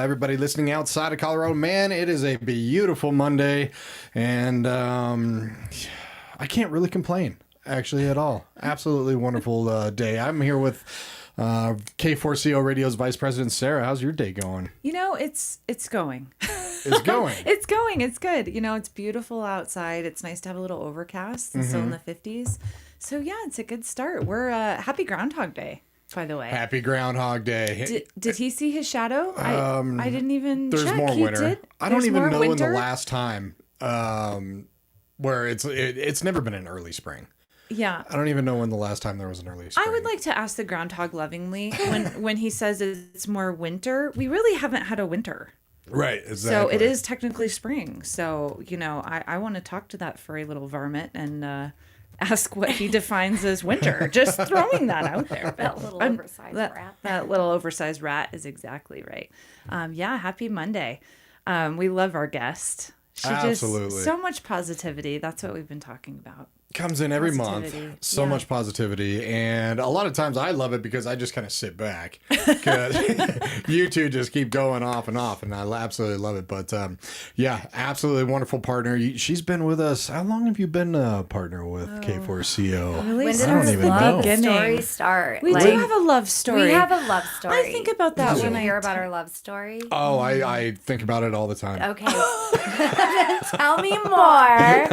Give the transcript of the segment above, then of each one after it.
everybody listening outside of Colorado. Man, it is a beautiful Monday, and I can't really complain, actually, at all. Absolutely wonderful day. I'm here with K4CO Radio's Vice President, Sarah. How's your day going? You know, it's going. It's going. It's going. It's good. You know, it's beautiful outside. It's nice to have a little overcast. It's still in the 50s. So, yeah, it's a good start. We're happy Groundhog Day, by the way. Happy Groundhog Day. Did he see his shadow? I didn't even There's check. more He winter. did? I don't There's even more know winter? when the last time where it's never been an early spring. Yeah. I don't even know when the last time there was an early spring. I would like to ask the groundhog lovingly when he says it's more winter. We really haven't had a winter. Right, exactly. So it is technically spring. So, you know, I want to talk to that furry little varmint and ask what he defines as winter. Just throwing that out there. That little oversized rat. That little oversized rat is exactly right. Yeah, happy Monday. We love our guest. She Absolutely. just so much positivity. That's what we've been talking about. Comes in every month. Positivity. So Yeah. much positivity. And a lot of times I love it because I just kind of sit back. Because you two just keep going off. And I absolutely love it. But yeah, absolutely wonderful partner. She's been with us. How long have you been a partner with K4CO? Really? When did I our don't even love know. story start? We do have a love story. We have a love story. I think about that Did when you I hear about our love story? Oh, I think about it all the time. Okay. Tell me more.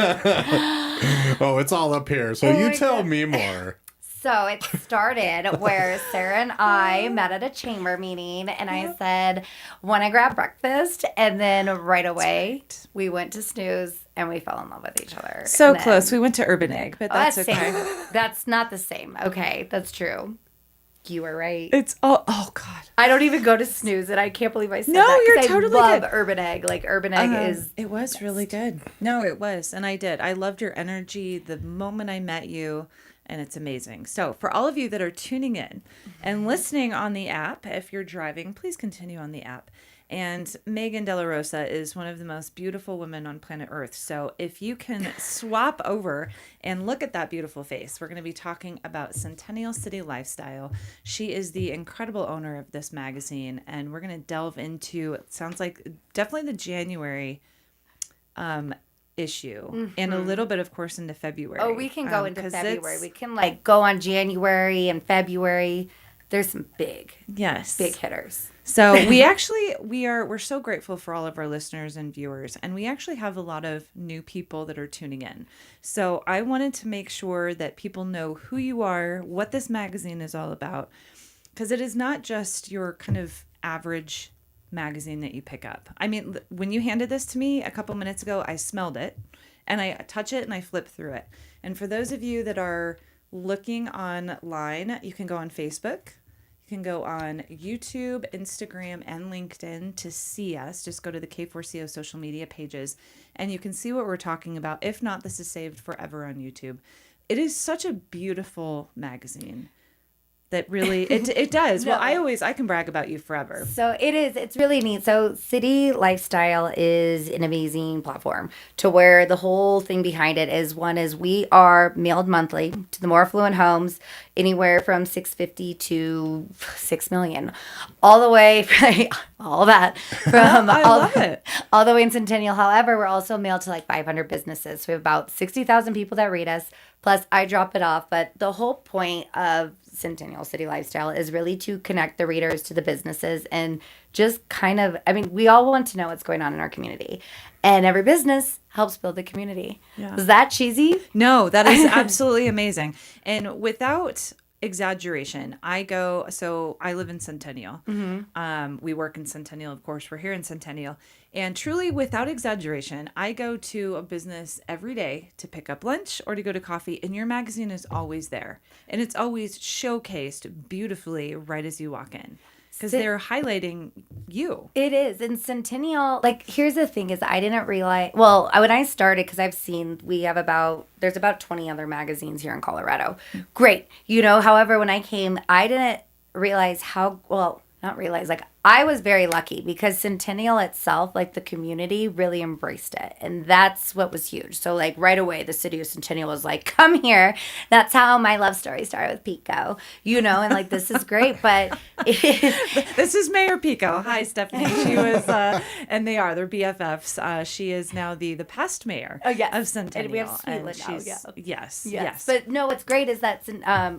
Oh, it's all up here. So you tell me more. So it started where Sarah and I met at a chamber meeting, and I said, want to grab breakfast? And then right away, we went to Snooze, and we fell in love with each other. So And then- close. We went to Urban Egg, but that's okay. same. That's not the same. Okay, that's true. You were right. It's oh God. I don't even go to Snooze, and I can't believe I said No, that. 'cause you're I totally love good. Urban Egg. Like, Urban Egg is... It was really good. No, it was. And I did. I loved your energy the moment I met you, and it's amazing. So for all of you that are tuning in and listening on the app, if you're driving, please continue on the app. And Megan De La Rosa is one of the most beautiful women on planet Earth. So if you can swap over and look at that beautiful face, we're going to be talking about Centennial City Lifestyle. She is the incredible owner of this magazine, and we're going to delve into, it sounds like definitely the January issue, and a little bit, of course, into February. Oh, we can go into 'cause February. it's- We can, like, go on January and February. There's some big hitters. So we're so grateful for all of our listeners and viewers, and we actually have a lot of new people that are tuning in. So I wanted to make sure that people know who you are, what this magazine is all about, because it is not just your kind of average magazine that you pick up. I mean, when you handed this to me a couple minutes ago, I smelled it, and I touch it and I flip through it. And for those of you that are looking online, you can go on Facebook. You can go on YouTube, Instagram, and LinkedIn to see us. Just go to the K4CO social media pages, and you can see what we're talking about. If not, this is saved forever on YouTube. It is such a beautiful magazine that really, it does. No. Well, I can brag about you forever. So it is. It's really neat. So City Lifestyle is an amazing platform to where the whole thing behind it is we are mailed monthly to the more affluent homes, anywhere from $650 to $6 million, all the way all that from I love it. all the way in Centennial. However, we're also mailed to like 500 businesses. So we have about 60,000 people that read us. Plus, I drop it off. But the whole point of Centennial City Lifestyle is really to connect the readers to the businesses and just kind of, I mean, we all want to know what's going on in our community. And every business helps build the community. Yeah. Is that cheesy? No, that is absolutely amazing. And without exaggeration, I live in Centennial. We work in Centennial, of course. We're here in Centennial. And truly, without exaggeration, I go to a business every day to pick up lunch or to go to coffee, and your magazine is always there. And it's always showcased beautifully right as you walk in, because they're highlighting you. It is. In Centennial, like, here's the thing is I didn't realize, well, when I started, because I've seen there's about 20 other magazines here in Colorado. Great. You know, however, when I came, I didn't realize not realize, like, I was very lucky because Centennial itself, like the community, really embraced it. And that's what was huge. So like right away, the city of Centennial was like, come here. That's how my love story started with Pico, and like, this is great. But this is Mayor Pico. Hi, Stephanie. She was, and they're BFFs. She is now the past mayor of Centennial. And we have Sweetland now. Yes. But no, what's great is that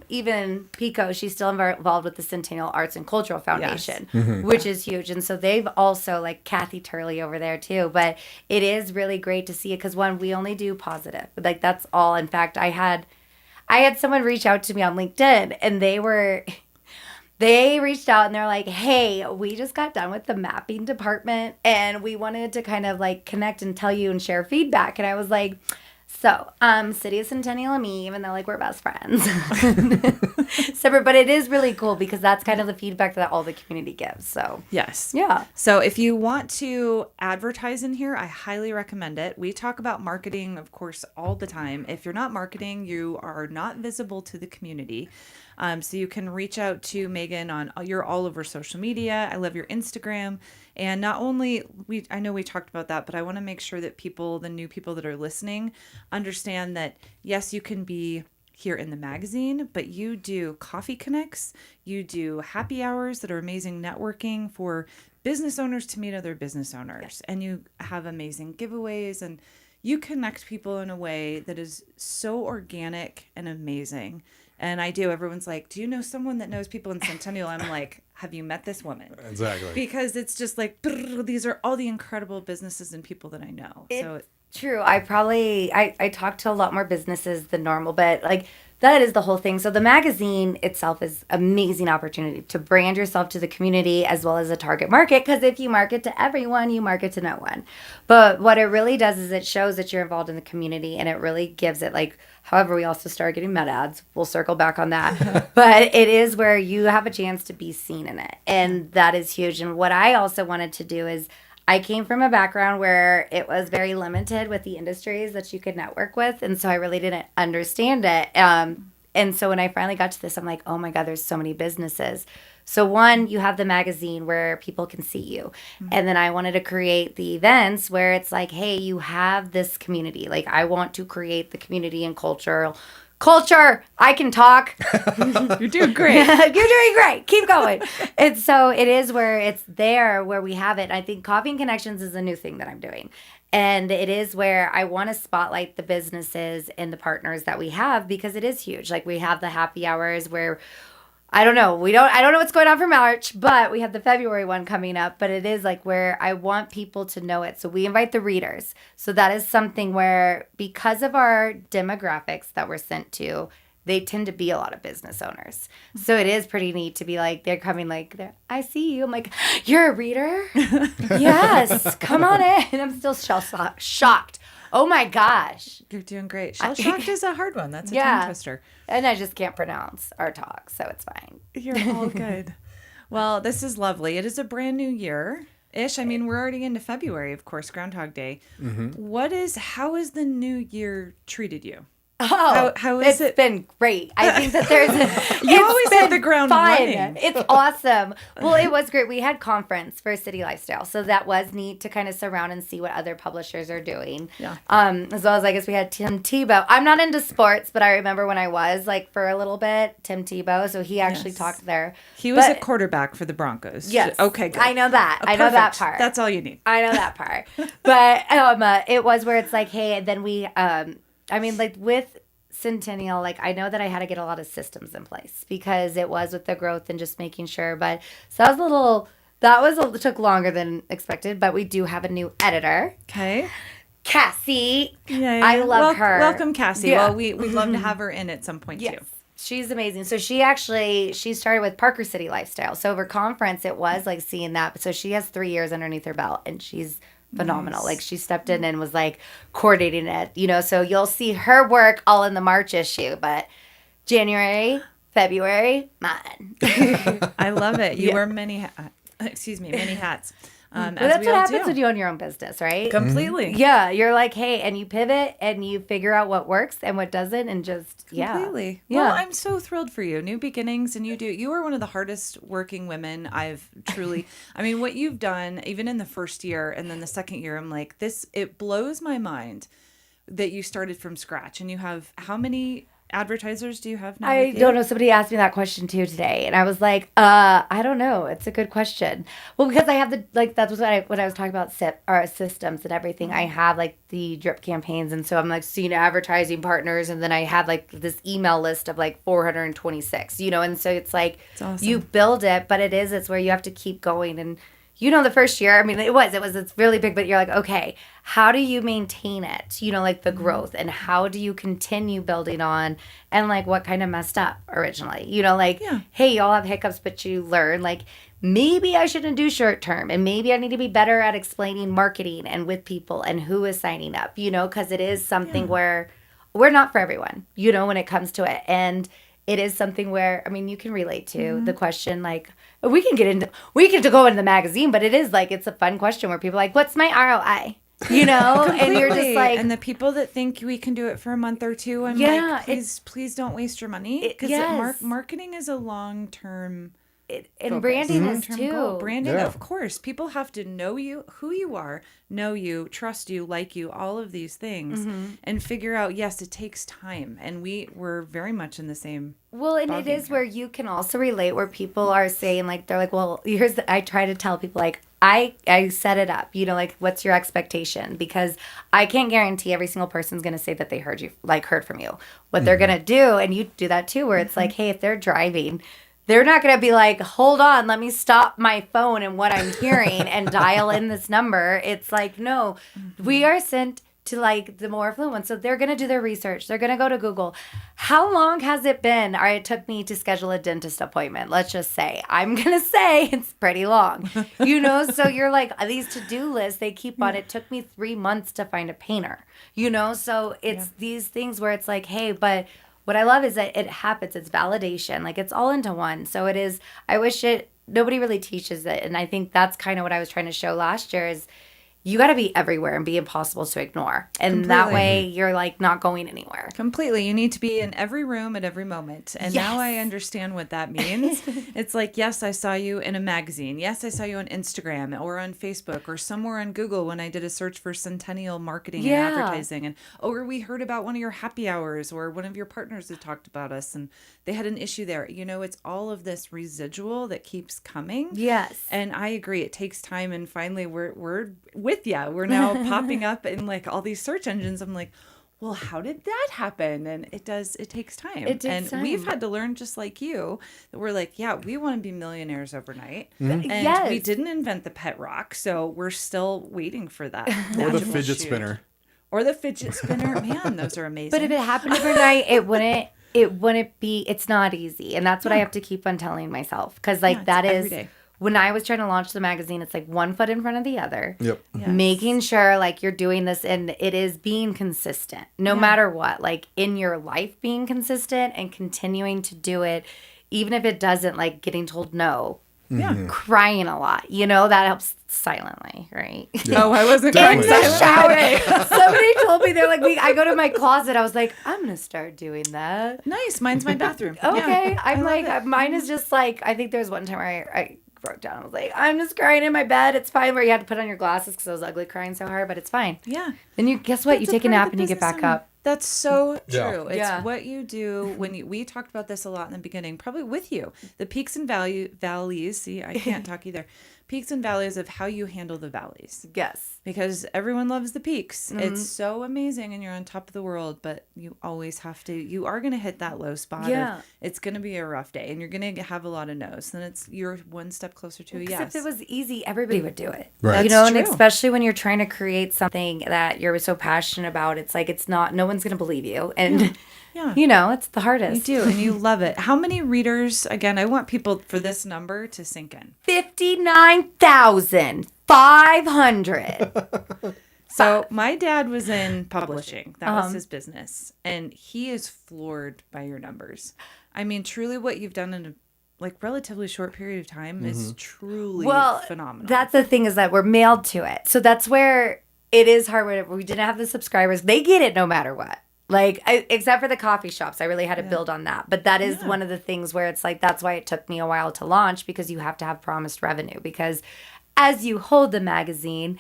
even Pico, she's still involved with the Centennial Arts and Cultural Foundation, which is huge. And so they've also, like Kathy Turley over there too. But it is really great to see it because, one, we only do positive. Like, that's all. In fact, I had someone reach out to me on LinkedIn, and they reached out and they're like, hey, we just got done with the mapping department and we wanted to kind of like connect and tell you and share feedback. And I was like, so, City of Centennial and me, even though like we're best friends. Separate, but it is really cool because that's kind of the feedback that all the community gives. So yes. Yeah. So if you want to advertise in here, I highly recommend it. We talk about marketing, of course, all the time. If you're not marketing, you are not visible to the community. So you can reach out to Megan you're all over social media. I love your Instagram. And not only, I know we talked about that, but I want to make sure that the new people that are listening, understand that, yes, you can be here in the magazine, but you do coffee connects, you do happy hours that are amazing networking for business owners to meet other business owners. And you have amazing giveaways and you connect people in a way that is so organic and amazing. And I do. Everyone's like, do you know someone that knows people in Centennial? I'm like, have you met this woman? Exactly. Because it's just like, these are all the incredible businesses and people that I know. True. I talk to a lot more businesses than normal, but like that is the whole thing. So the magazine itself is amazing opportunity to brand yourself to the community as well as a target market. Because if you market to everyone, you market to no one. But what it really does is it shows that you're involved in the community, and it really gives it like. However, we also start getting med ads. We'll circle back on that. But it is where you have a chance to be seen in it, and that is huge. And what I also wanted to do is. I came from a background where it was very limited with the industries that you could network with. And so I really didn't understand it. And so when I finally got to this, I'm like, oh my God, there's so many businesses. So one, you have the magazine where people can see you. Mm-hmm. And then I wanted to create the events where it's like, hey, you have this community. Like I want to create the community and culture. I can talk. You're doing great. You're doing great. Keep going. And so it is where it's there where we have it. I think Coffee and Connections is a new thing that I'm doing. And it is where I want to spotlight the businesses and the partners that we have because it is huge. Like we have the happy hours where I don't know what's going on for March, but we have the February one coming up. But it is like where I want people to know it. So we invite the readers. So that is something where because of our demographics that we're sent to, they tend to be a lot of business owners. So it is pretty neat to be like, they're coming like, I see you. I'm like, you're a reader? Yes, come on in. And I'm still shocked. Oh my gosh. You're doing great. Shell-shocked is a hard one. That's a tongue twister. And I just can't pronounce our talk, so it's fine. You're all good. Well, this is lovely. It is a brand new year-ish. I mean, we're already into February, of course, Groundhog Day. Mm-hmm. How has the new year treated you? Oh, how is it? It's been great. I think that there's you always hit the ground running. It's awesome. Well, it was great. We had conference for City Lifestyle, so that was neat to kind of surround and see what other publishers are doing. Yeah. As well as I guess we had Tim Tebow. I'm not into sports, but I remember when I was like for a little bit, Tim Tebow. So he actually talked there. He was a quarterback for the Broncos. Yes. Okay. Good. I know that. I know that part. That's all you need. I know that part. But it was where it's like, hey, and then we. I mean, like with Centennial, like I know that I had to get a lot of systems in place because it was with the growth and just making sure. But so it took longer than expected. But we do have a new editor. Okay. Cassie. Yeah. I love her. Welcome, Cassie. Yeah. Well, we'd love to have her in at some point too. She's amazing. So she started with Parker City Lifestyle. So over conference, it was like seeing that. So she has 3 years underneath her belt and she's phenomenal. Nice. Like she stepped in and was like coordinating it, so you'll see her work all in the March issue, but January, February, mine. I love it. You wear many hats. But as that's we what all happens do. when you own your own business, right? Completely. Yeah, you're like, hey, and you pivot and you figure out what works and what doesn't, and just Completely. yeah. Well, I'm so thrilled for you. New beginnings, and you are one of the hardest working women I've truly. I mean, what you've done, even in the first year and then the second year, I'm like, this. It blows my mind that you started from scratch, and you have how many advertisers do you have now? I with you? don't know. Somebody asked me that question too today, and I was like, I don't know. It's a good question. Well, because I have that's what when I was talking about systems and everything. I have like the drip campaigns, and so I'm like seeing advertising partners, and then I have like this email list of like 426. And so it's like awesome. you build it, but it's where you have to keep going and. The first year, I mean, it's really big, but you're like, okay, how do you maintain it? Like the growth, and how do you continue building on, and like what kind of messed up originally? Hey, y'all have hiccups, but you learn, like, maybe I shouldn't do short term, and maybe I need to be better at explaining marketing and with people and who is signing up, because it is something where we're not for everyone, when it comes to it. And it is something where, I mean, you can relate to the question, like, we can go into the magazine, but it is like, it's a fun question where people are like, what's my ROI? And you're just like, and the people that think we can do it for a month or two, I'm like, please don't waste your money. Because marketing is a long-term and branding is long-term too. goal. Branding, of course. People have to know you, who you are, know you, trust you, like you, all of these things, and figure out, yes, it takes time. And we're very much in the same. Well, and it is where you can also relate, where people are saying, like, they're like, well, I try to tell people, like, I set it up, like, what's your expectation? Because I can't guarantee every single person's going to say that they heard from you. What they're going to do, and you do that too, where it's like, hey, if they're driving, they're not going to be like, hold on, let me stop my phone and what I'm hearing and dial in this number. It's like, no, we are sent to like the more affluent ones. So they're going to do their research. They're going to go to Google. How long has it been? All right, it took me to schedule a dentist appointment. Let's just say, I'm going to say it's pretty long, so you're like, these to-do lists, they keep on. It took me 3 months to find a painter, so it's these things where it's like, hey, but what I love is that it happens. It's validation. Like, it's all into one. So it is, nobody really teaches it. And I think that's kind of what I was trying to show last year is you got to be everywhere and be impossible to ignore. And that way you're like not going anywhere. Completely. You need to be in every room at every moment. And now I understand what that means. It's like, yes, I saw you in a magazine. Yes, I saw you on Instagram or on Facebook or somewhere on Google when I did a search for Centennial marketing and advertising. And or we heard about one of your happy hours, or one of your partners had talked about us and they had an issue there. It's all of this residual that keeps coming. Yes. And I agree. It takes time. And finally we're with you. We're now popping up in like all these search engines. I'm like, well, how did that happen? And it takes time. We've had to learn, just like you, that we're like, we want to be millionaires overnight. And we didn't invent the pet rock, so we're still waiting for that. Or the fidget spinner. Or the fidget spinner. Man, those are amazing. But if it happened overnight, it wouldn't be, it's not easy. And that's what I have to keep on telling myself. Because that is, every day. When I was trying to launch the magazine, it's like one foot in front of the other. Yep. Yes. Making sure like you're doing this, and it is being consistent no matter what, like in your life, being consistent and continuing to do it, even if it doesn't, like getting told no. Yeah. Crying a lot, that helps silently, right? Yeah. Oh, I wasn't in crying the shower. Somebody told me, they're like, I go to my closet. I was like, I'm gonna start doing that. Nice. Mine's my bathroom. Okay. I'm like, mine is just like, I think there's one time where I broke down. I was like, I'm just crying in my bed. It's fine. Where you had to put on your glasses because I was ugly crying so hard, but it's fine. Yeah. Then you guess what? You take a nap and you get back up. That's so true. Yeah. It's what you do when we talked about this a lot in the beginning, probably with you. The peaks and valleys. See, I can't talk either. Peaks and valleys of how you handle the valleys. Yes. Because everyone loves the peaks. It's so amazing and you're on top of the world, but you always have to, you are going to hit that low spot. Yeah. It's going to be a rough day and you're going to have a lot of no's. Then you're one step closer to a yes. If it was easy, everybody would do it. Right. That's and true. especially when you're trying to create something that you're so passionate about, it's like, no one's going to believe you. And, it's the hardest. You do, and you love it. How many readers, again, I want people for this number to sink in. 59,500. So my dad was in publishing. That was his business. And he is floored by your numbers. I mean, truly what you've done in like relatively short period of time is truly phenomenal. That's the thing, is that we're mailed to it. So that's where it is hard. Whenever we didn't have the subscribers, they get it no matter what. Like, except for the coffee shops, I really had to build on that. But that is one of the things where it's like, that's why it took me a while to launch, because you have to have promised revenue. Because as you hold the magazine,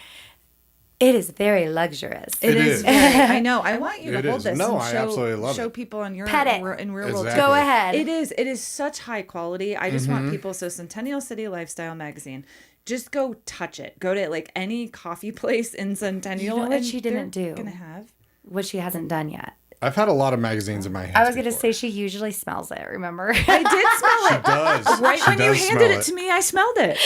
it is very luxurious. It is. I know. I want you to hold this. No, and I absolutely love show it. people on your Pet it. in real world. Exactly. Go ahead. It is such high quality. I just want people. So Centennial City Lifestyle magazine. Just go touch it. Go to like any coffee place in Centennial. You know what and she didn't do? Gonna have What she hasn't done yet. I've had a lot of magazines in my hands. I was going to before. say she usually smells it, remember? I did smell it. Does. Right She when you does handed smell it to me, I smelled it.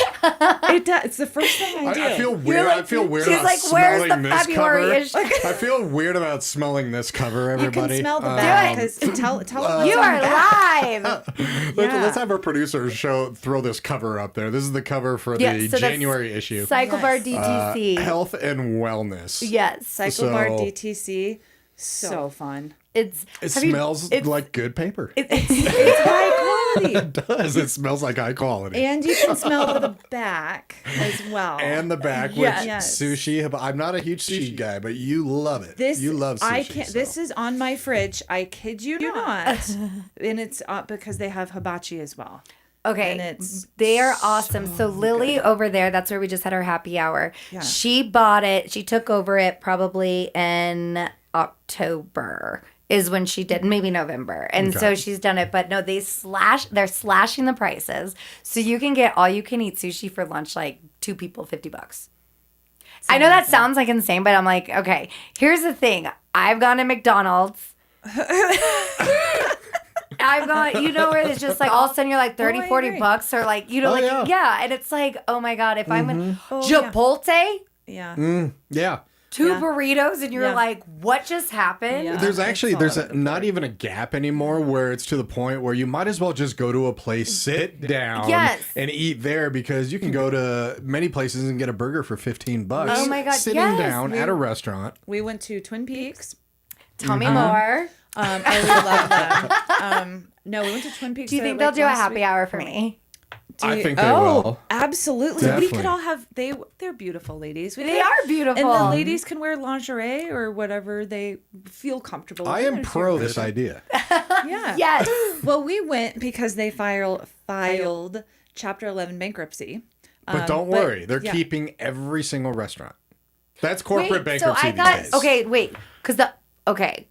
It does. It's the first thing I do. I feel weird. like- I feel weird she's about like, "Where's smelling the this cover. February-ish?" I feel weird about smelling this cover. You Everybody, can smell the Do back it. because tell them what's You on are the back. live. let's have our producers throw this cover up there. This is the cover for Yeah, the so that's January issue. Cycle Bar Yes. DTC. Health and wellness. Yes. Cycle Bar So- DTC. So fun. It's It have you- smells it's- like good paper. It's high quality. It does. It smells like high quality. And you can smell the back as well. And the back, which Yes. sushi. I'm not a huge sushi guy, but you love it. You love sushi. I can't. This is on my fridge. I kid you not. And it's because they have hibachi as well. Okay, And it's they are awesome. So Lily over there, that's where we just had our happy hour. Yeah. She bought it. She took over it probably in October is when she did, maybe November. And so she's done it. But no, they're slashing the prices. So you can get all you can eat sushi for lunch, like 2 people, $50. I know that sounds like insane, but I'm like, okay, here's the thing. I've gone to McDonald's. I've got, where it's just like all of a sudden you're like 30, I 40 agree. bucks or like, yeah. And it's like, oh my God, if I'm in Oh, yeah. Chipotle, Yeah. Yeah. 2 Yeah. burritos, and you're Yeah. like, what just happened? Yeah. There's actually It's all not even a gap anymore where it's to the point where you might as well just go to a place, sit down, Yes. and eat there, because you can go to many places and get a burger for $15. Oh my God, Sitting yes. down at a restaurant. We went to Twin Peaks. Tell me more. I would love them. No, we went to Twin Peaks. Do you think they'll do a happy hour for me? I think they will. Absolutely. We Definitely. could all have they're beautiful ladies. They are beautiful. And the ladies can wear lingerie or whatever they feel comfortable with. I am pro this idea. Yeah. Yes. Well, we went because they filed Chapter 11 bankruptcy. But don't worry, they're yeah. keeping every single restaurant. That's corporate Wait, so bankruptcy I got, these days. okay, wait, because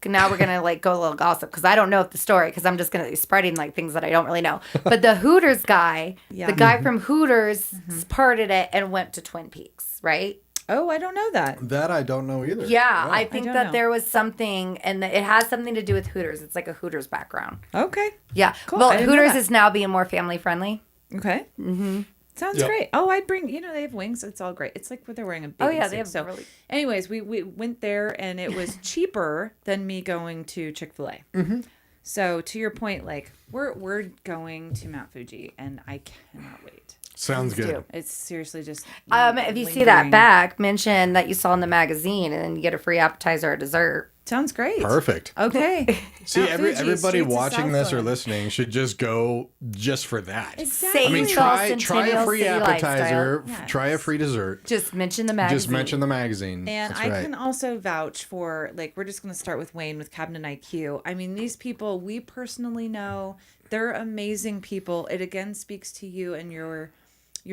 now we're gonna like go a little gossip because I don't know the story because I'm just gonna be spreading like things that I don't really know. But the Hooters guy, Yeah. the guy from Hooters, parted it and went to Twin Peaks, right? Oh, I don't know that. That I don't know either. Yeah, I think don't that know. there was something, and it has something to do with Hooters. It's like a Hooters background. Okay. Yeah. Cool. Well, I didn't know Hooters that. is now being more family friendly. Okay. Mm-hmm. Sounds Yep. great. Oh, I'd bring. They have wings. It's all great. It's like what they're wearing a bathing Oh, yeah, they suit. have So, really- anyways, we went there and it was cheaper than me going to Chick-fil-A. Mm-hmm. So to your point, like we're going to Mount Fuji and I cannot wait. Sounds good. do. It's seriously just. If you see that lingering. back, mention that you saw in the magazine, and then you get a free appetizer or dessert. Sounds great. Perfect. Okay. See, Mount Fuji, everybody streets of watching this or Southland. listening should just go just for that. Exactly. I mean, Same try sauce, a Centennial free City appetizer, Lifestyle. try a free dessert. Just mention the magazine. Just mention the magazine. And That's I right. can also vouch for, like, we're just going to start with Wayne with Cabinet IQ. I mean, these people we personally know, they're amazing people. It again speaks to you and your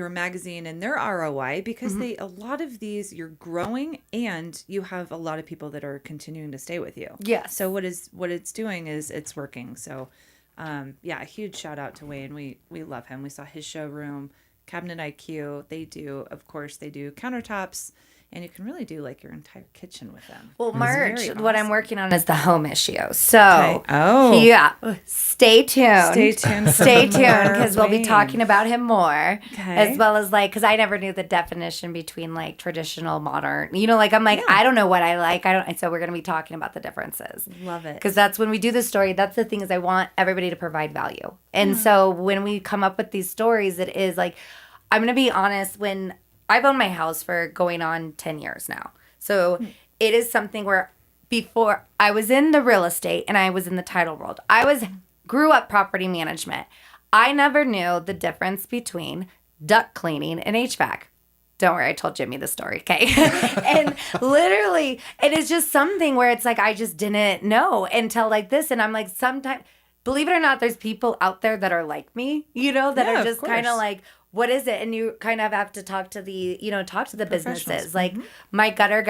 magazine and their ROI because a lot of these you're growing and you have a lot of people that are continuing to stay with you. Yes. So what it's doing is it's working. So a huge shout out to Wayne. We love him. We saw his showroom, Cabinet IQ. They do countertops. And you can really do like your entire kitchen with them. Well, It's merch, very what I'm awesome. working on is the home issue. So, Okay. Oh. yeah, stay tuned. Stay tuned. Stay tuned More because we'll be Wayne. talking about him more. Okay. As well as like, because I never knew the definition between like traditional, modern. I'm like, Yeah. I don't know what I like. So we're going to be talking about the differences. Love it. Because that's when we do the story. That's the thing is I want everybody to provide value. And so when we come up with these stories, it is like, I'm going to be honest, when I've owned my house for going on 10 years now. So it is something where before I was in the real estate and I was in the title world. Grew up property management. I never knew the difference between duct cleaning and HVAC. Don't worry, I told Jimmy the story, okay? And literally, it is just something where it's like, I just didn't know until like this. And I'm like, sometimes, believe it or not, there's people out there that are like me, that Yeah, are of just kind course. of like, what is it? And you kind of have to talk to the businesses. Professionals. Like my gutter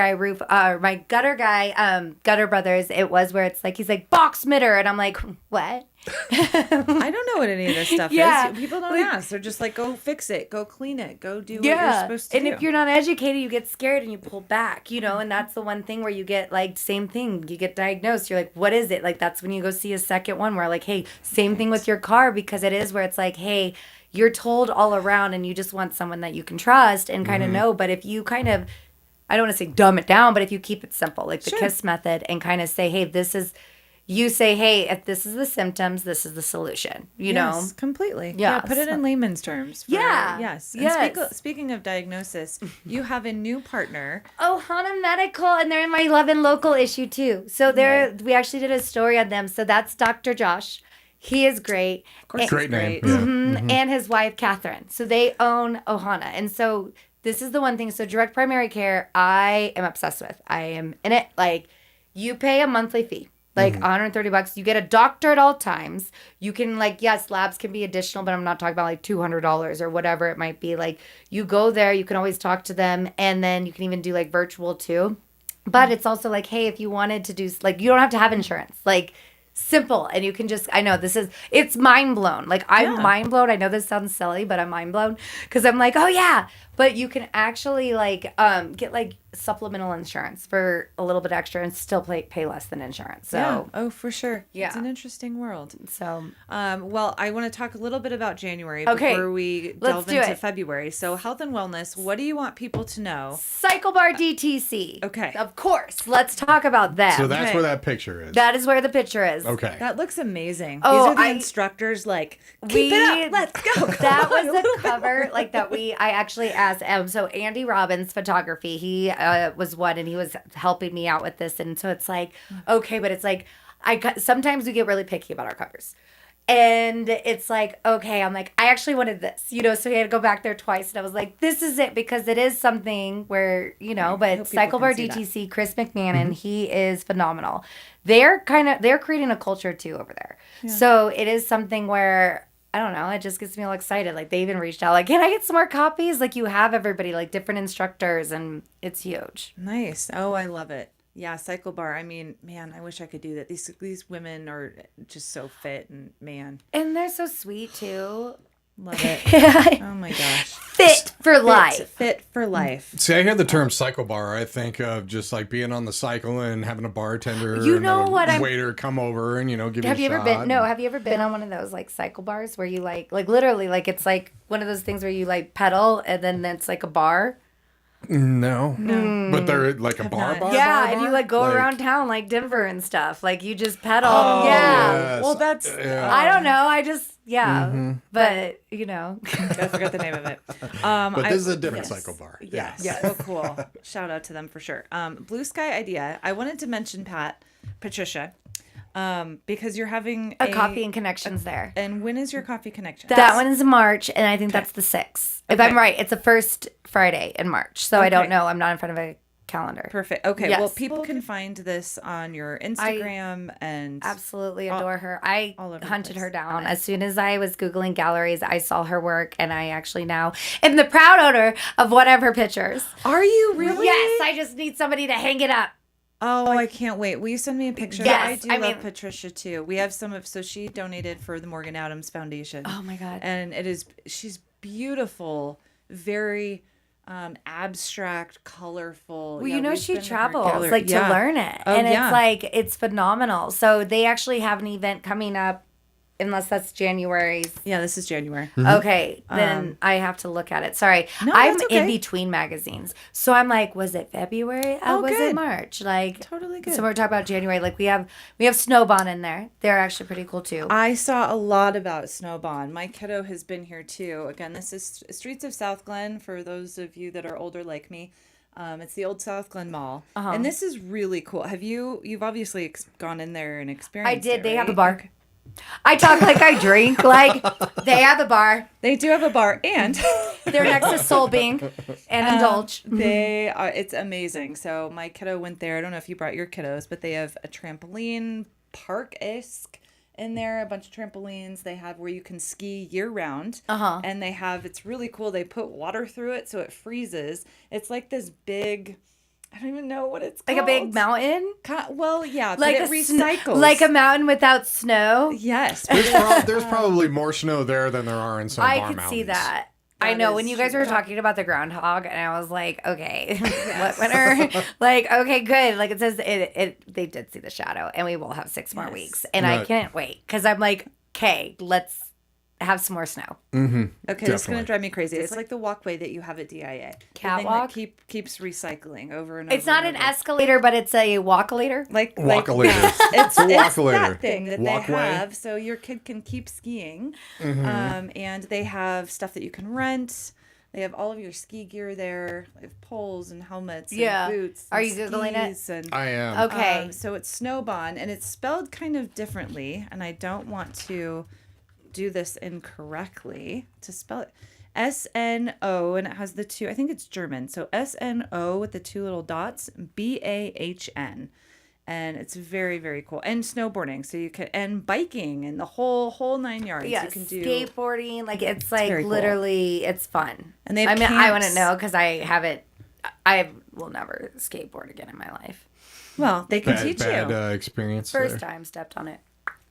brothers, it was where it's like, he's like, box mitter. And I'm like, what? I don't know what any of this stuff Yeah. is. People don't ask. They're just like, go fix it, go clean it, go do what Yeah. you're supposed to And do. if you're not educated, you get scared and you pull back, and that's the one thing where you get like, same thing, you get diagnosed. You're like, what is it? Like, that's when you go see a second one where like, hey, same thing with your car, because it is where it's like, hey, you're told all around and you just want someone that you can trust and kind of know. But if you kind of, I don't want to say dumb it down, but if you keep it simple, like the KISS method, and kind of say, hey, you say, hey, if this is the symptoms, this is the solution, know? Completely. Yeah, Put it in layman's terms. Yes. And Yes. speaking of diagnosis, you have a new partner. Ohana Medical, and they're in my Love and Local issue too. So we actually did a story on them. So that's Dr. Josh. He is great. Of course, Great name. great. Yeah. And his wife, Catherine. So they own Ohana. And so this is the one thing. So direct primary care, I am obsessed with. I am in it. Like, you pay a monthly fee, like $130. You get a doctor at all times. You can, like, yes, labs can be additional, but I'm not talking about like $200 or whatever it might be. Like, you go there, you can always talk to them. And then you can even do like virtual too. But it's also like, hey, if you wanted to do, like, you don't have to have insurance. Like, simple. And you can just, I know it's mind blown. Like, I'm mind blown. I know this sounds silly, but I'm mind blown because I'm like, oh yeah. But you can actually like get like supplemental insurance for a little bit extra and still pay less than insurance. So Yeah. Oh, for sure. Yeah. It's an interesting world. so Well, I want to talk a little bit about January Okay. before we Let's delve do into it. February. So health and wellness, what do you want people to know? Cycle Bar DTC. Okay. Of course. Let's talk about that. So that's Okay. where that picture is. That is where the picture is. Okay. That looks amazing. Oh, These are the instructors like, keep it up, let's go. That Come on, was a the little bit cover, more. like that I actually asked. So Andy Robbins Photography, he was one, and he was helping me out with this. And so it's like, okay, but it's like, sometimes we get really picky about our covers. And it's like, okay, I'm like, I actually wanted this, so we had to go back there twice. And I was like, this is it, because it is something where, but people Cycle Bar can see DTC, Chris McMahon, he is phenomenal. They're creating a culture too over there. Yeah. So it is something where, I don't know, it just gets me all excited. Like, they even reached out, like, can I get some more copies? Like, you have everybody, like different instructors, and it's huge. Nice. Oh, I love it. Yeah, Cycle Bar. I mean, man, I wish I could do that. These women are just so fit, and man, And they're so sweet too. love it. Oh my gosh. Fit for life. Fit for life. See, I hear the term cycle bar. I think of just like being on the cycle and having a bartender You and know a what I'm- waiter come over and, give Have you you a ever been? shot. No. Have you ever been on one of those like cycle bars where you like literally like it's like one of those things where you like pedal and then it's like a bar? No. But they're like a bar not. bar? Yeah, bar, and you bar? like go around town like Denver and stuff. Like you just pedal. Oh, yeah. yes. Well, that's Yeah. I don't know. I just but I forgot the name of it. But this is a different yes. cycle bar. Yes. Yes. Oh, cool. Shout out to them for sure. Blue Sky Idea. I wanted to mention Patricia, because you're having a coffee and connections there. And when is your coffee connection? That one is March, and I think that's the 6th. If I'm right, it's the first Friday in March. So I don't know. I'm not in front of a calendar. Perfect. Okay. Yes. Well, people can find this on your Instagram and Absolutely adore her. I all over the hunted place. her down. As soon as I was Googling galleries, I saw her work, and I actually now am the proud owner of one of her pictures. Are you really? Yes, I just need somebody to hang it up. Oh, I can't wait. Will you send me a picture? Yes, I I love mean- Patricia too. We have so she donated for the Morgan Adams Foundation. Oh my God. And she's beautiful, very abstract, colorful. Well, Yeah, we've she been to her travels gallery. like Yeah. to learn it. Oh, And yeah. it's like, it's phenomenal. So they actually have an event coming up, unless that's January's. Yeah, this is January. Okay, then I have to look at it. Sorry. No, I'm that's okay. in between magazines. So I'm like, was it February? Oh, was good. it March? Like Totally good. So we're talking about January. Like we have Snowbond in there. They're actually pretty cool too. I saw a lot about Snowbond. My kiddo has been here too. Again, this is Streets of South Glen for those of you that are older like me. It's the old South Glen Mall, and this is really cool. You've obviously gone in there and experienced. I did. it, They have a right? bar. Okay. I talk like I drink. Like, they have a bar. They do have a bar, and They're next to Soul Bing and Indulge. they are. It's amazing. So my kiddo went there. I don't know if you brought your kiddos, but they have a trampoline park-esque in there, a bunch of trampolines. They have where you can ski year round. And they have, it's really cool. They put water through it so it freezes. It's like this big, I don't even know what it's called. Like a big mountain? Well, yeah, Like but it recycles. like a mountain without snow? Yes. There's probably more snow there than there are in some of our I mountains. could see that. I That know is when you guys true. were talking about the groundhog, and I was like, okay, what winner? Like, okay, good. Like it says, they did see the shadow, and we will have 6 more weeks, and I Right. can't wait because I'm like, okay, let's have some more snow. Okay, this is Definitely. gonna drive me crazy. It's like the walkway that you have at DIA. Catwalk? The thing that keeps recycling over and over. It's not and an over. escalator, but it's a walkalator. Like Walkalator. It's a it's walkalator. that thing that Walkway. they have, so your kid can keep skiing. And they have stuff that you can rent. They have all of your ski gear there. They have poles and helmets Yeah. and boots. Are and you Googling it? skis and, I am. Okay. so it's Snowbond, and it's spelled kind of differently, and I don't want to do this incorrectly to spell it. SNO, and it has the two, I think it's German. So SNO with the 2 little dots, BAHN. And it's very, very cool. And snowboarding. So you can, and biking and the whole 9 yards. Yeah, You can do. skateboarding. Like it's like very cool. literally, it's fun. And they I have mean, I wouldn't camps. know because I haven't. I will never skateboard again in my life. Well, they can Bad, teach bad you. experience First there. time stepped on it.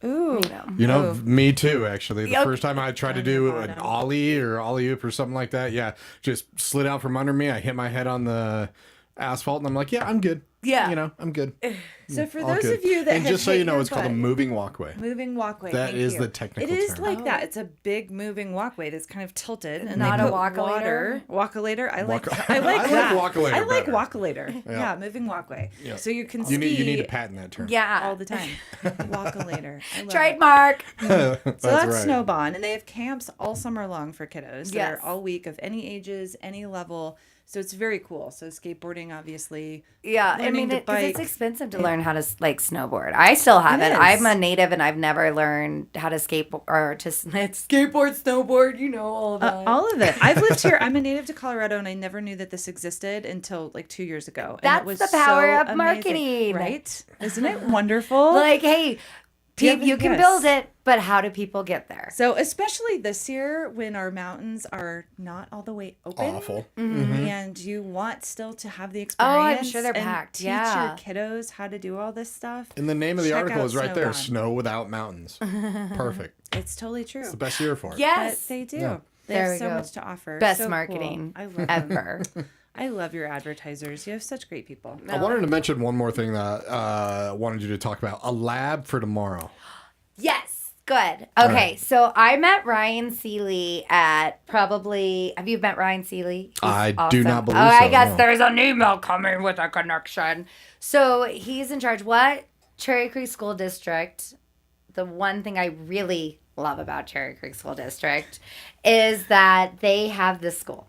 Ooh. You know, me too, actually. The Yep. first time I tried to On do your an bottom. ollie or ollie-oop or something like that, yeah, just slid out from under me. I hit my head on the asphalt, and I'm like, yeah, I'm good. Yeah. You know, I'm good. So for All those good. of you that And have just so hit you know, your it's called a butt- moving walkway. Moving walkway. That thank is you. the technical It is term. like that. It's a big moving walkway that's kind of tilted, and Not they a put walkalator? Walkalator. I like. Walk- I like I like that. walkalator I like better. walkalator. Yeah, moving walkway. Yeah. So you can You ski need to patent that term. Yeah. all the time. Walkalator. I love it. Trademark. So that's right. Snowbond, and they have camps all summer long for kiddos. That Yes. are all week of any ages, any level. So it's very cool. So skateboarding, obviously. Yeah, I Learning mean, to because it's bike. expensive to learn how to like snowboard. I still haven't. is. I'm a native, and I've never learned how to skateboard or to skateboard, snowboard. You know all of that. All of it. I've lived here. I'm a native to Colorado, and I never knew that this existed until like 2 years ago. And That's it was the power so of amazing, marketing. right? Isn't it wonderful? Like, hey, Yeah, you can yes. build it, but how do people get there? So especially this year when our mountains are not all the way open. Awful. And you want still to have the Oh, I'm experience. sure they're and packed, Teach yeah. your kiddos how to do all this stuff. And the name of the Check article out is right there: Snowbond. Snow Without Mountains. Perfect. It's totally true. It's the best year for it. But Yes, they do. Yeah. They There have we so go. much to offer. best So cool. marketing I love them. ever. I love your advertisers. You have such great people. I wanted to mention one more thing that I wanted you to talk about: a lab for tomorrow. Yes. Good. Okay, right. so I met Ryan Seeley at probably. Have you met Ryan Seeley? He's I do not believe I so, guess no. there's an email coming with a connection. So he's in charge. What Cherry Creek School District? The one thing I really love about Cherry Creek School District is that they have this school,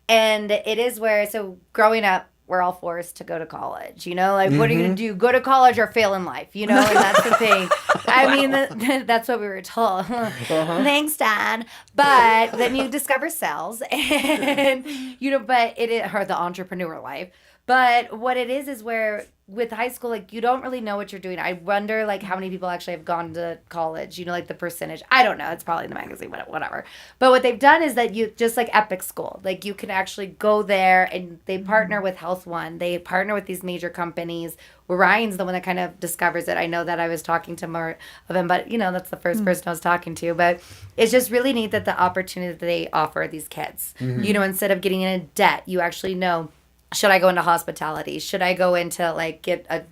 and it is where. So growing up, we're all forced to go to college, you know? Like, what are you going to do? Go to college or fail in life, you know? And that's the thing. I mean, that's what we were told. Thanks, Dad. But then you discover sales and, you know, but it is or the entrepreneur life. But what it is where with high school, like, you don't really know what you're doing. I wonder, like, how many people actually have gone to college, you know, like the percentage. I don't know. It's probably in the magazine, whatever. But what they've done is that you, just like Epic School, like, you can actually go there and they partner with Health One. They partner with these major companies. Ryan's the one that kind of discovers it. I know that I was talking to more of him, but, you know, that's the first person I was talking to. But it's just really neat that the opportunity that they offer these kids, you know, instead of getting in debt, you actually know, should I go into hospitality? Should I go into, like, get a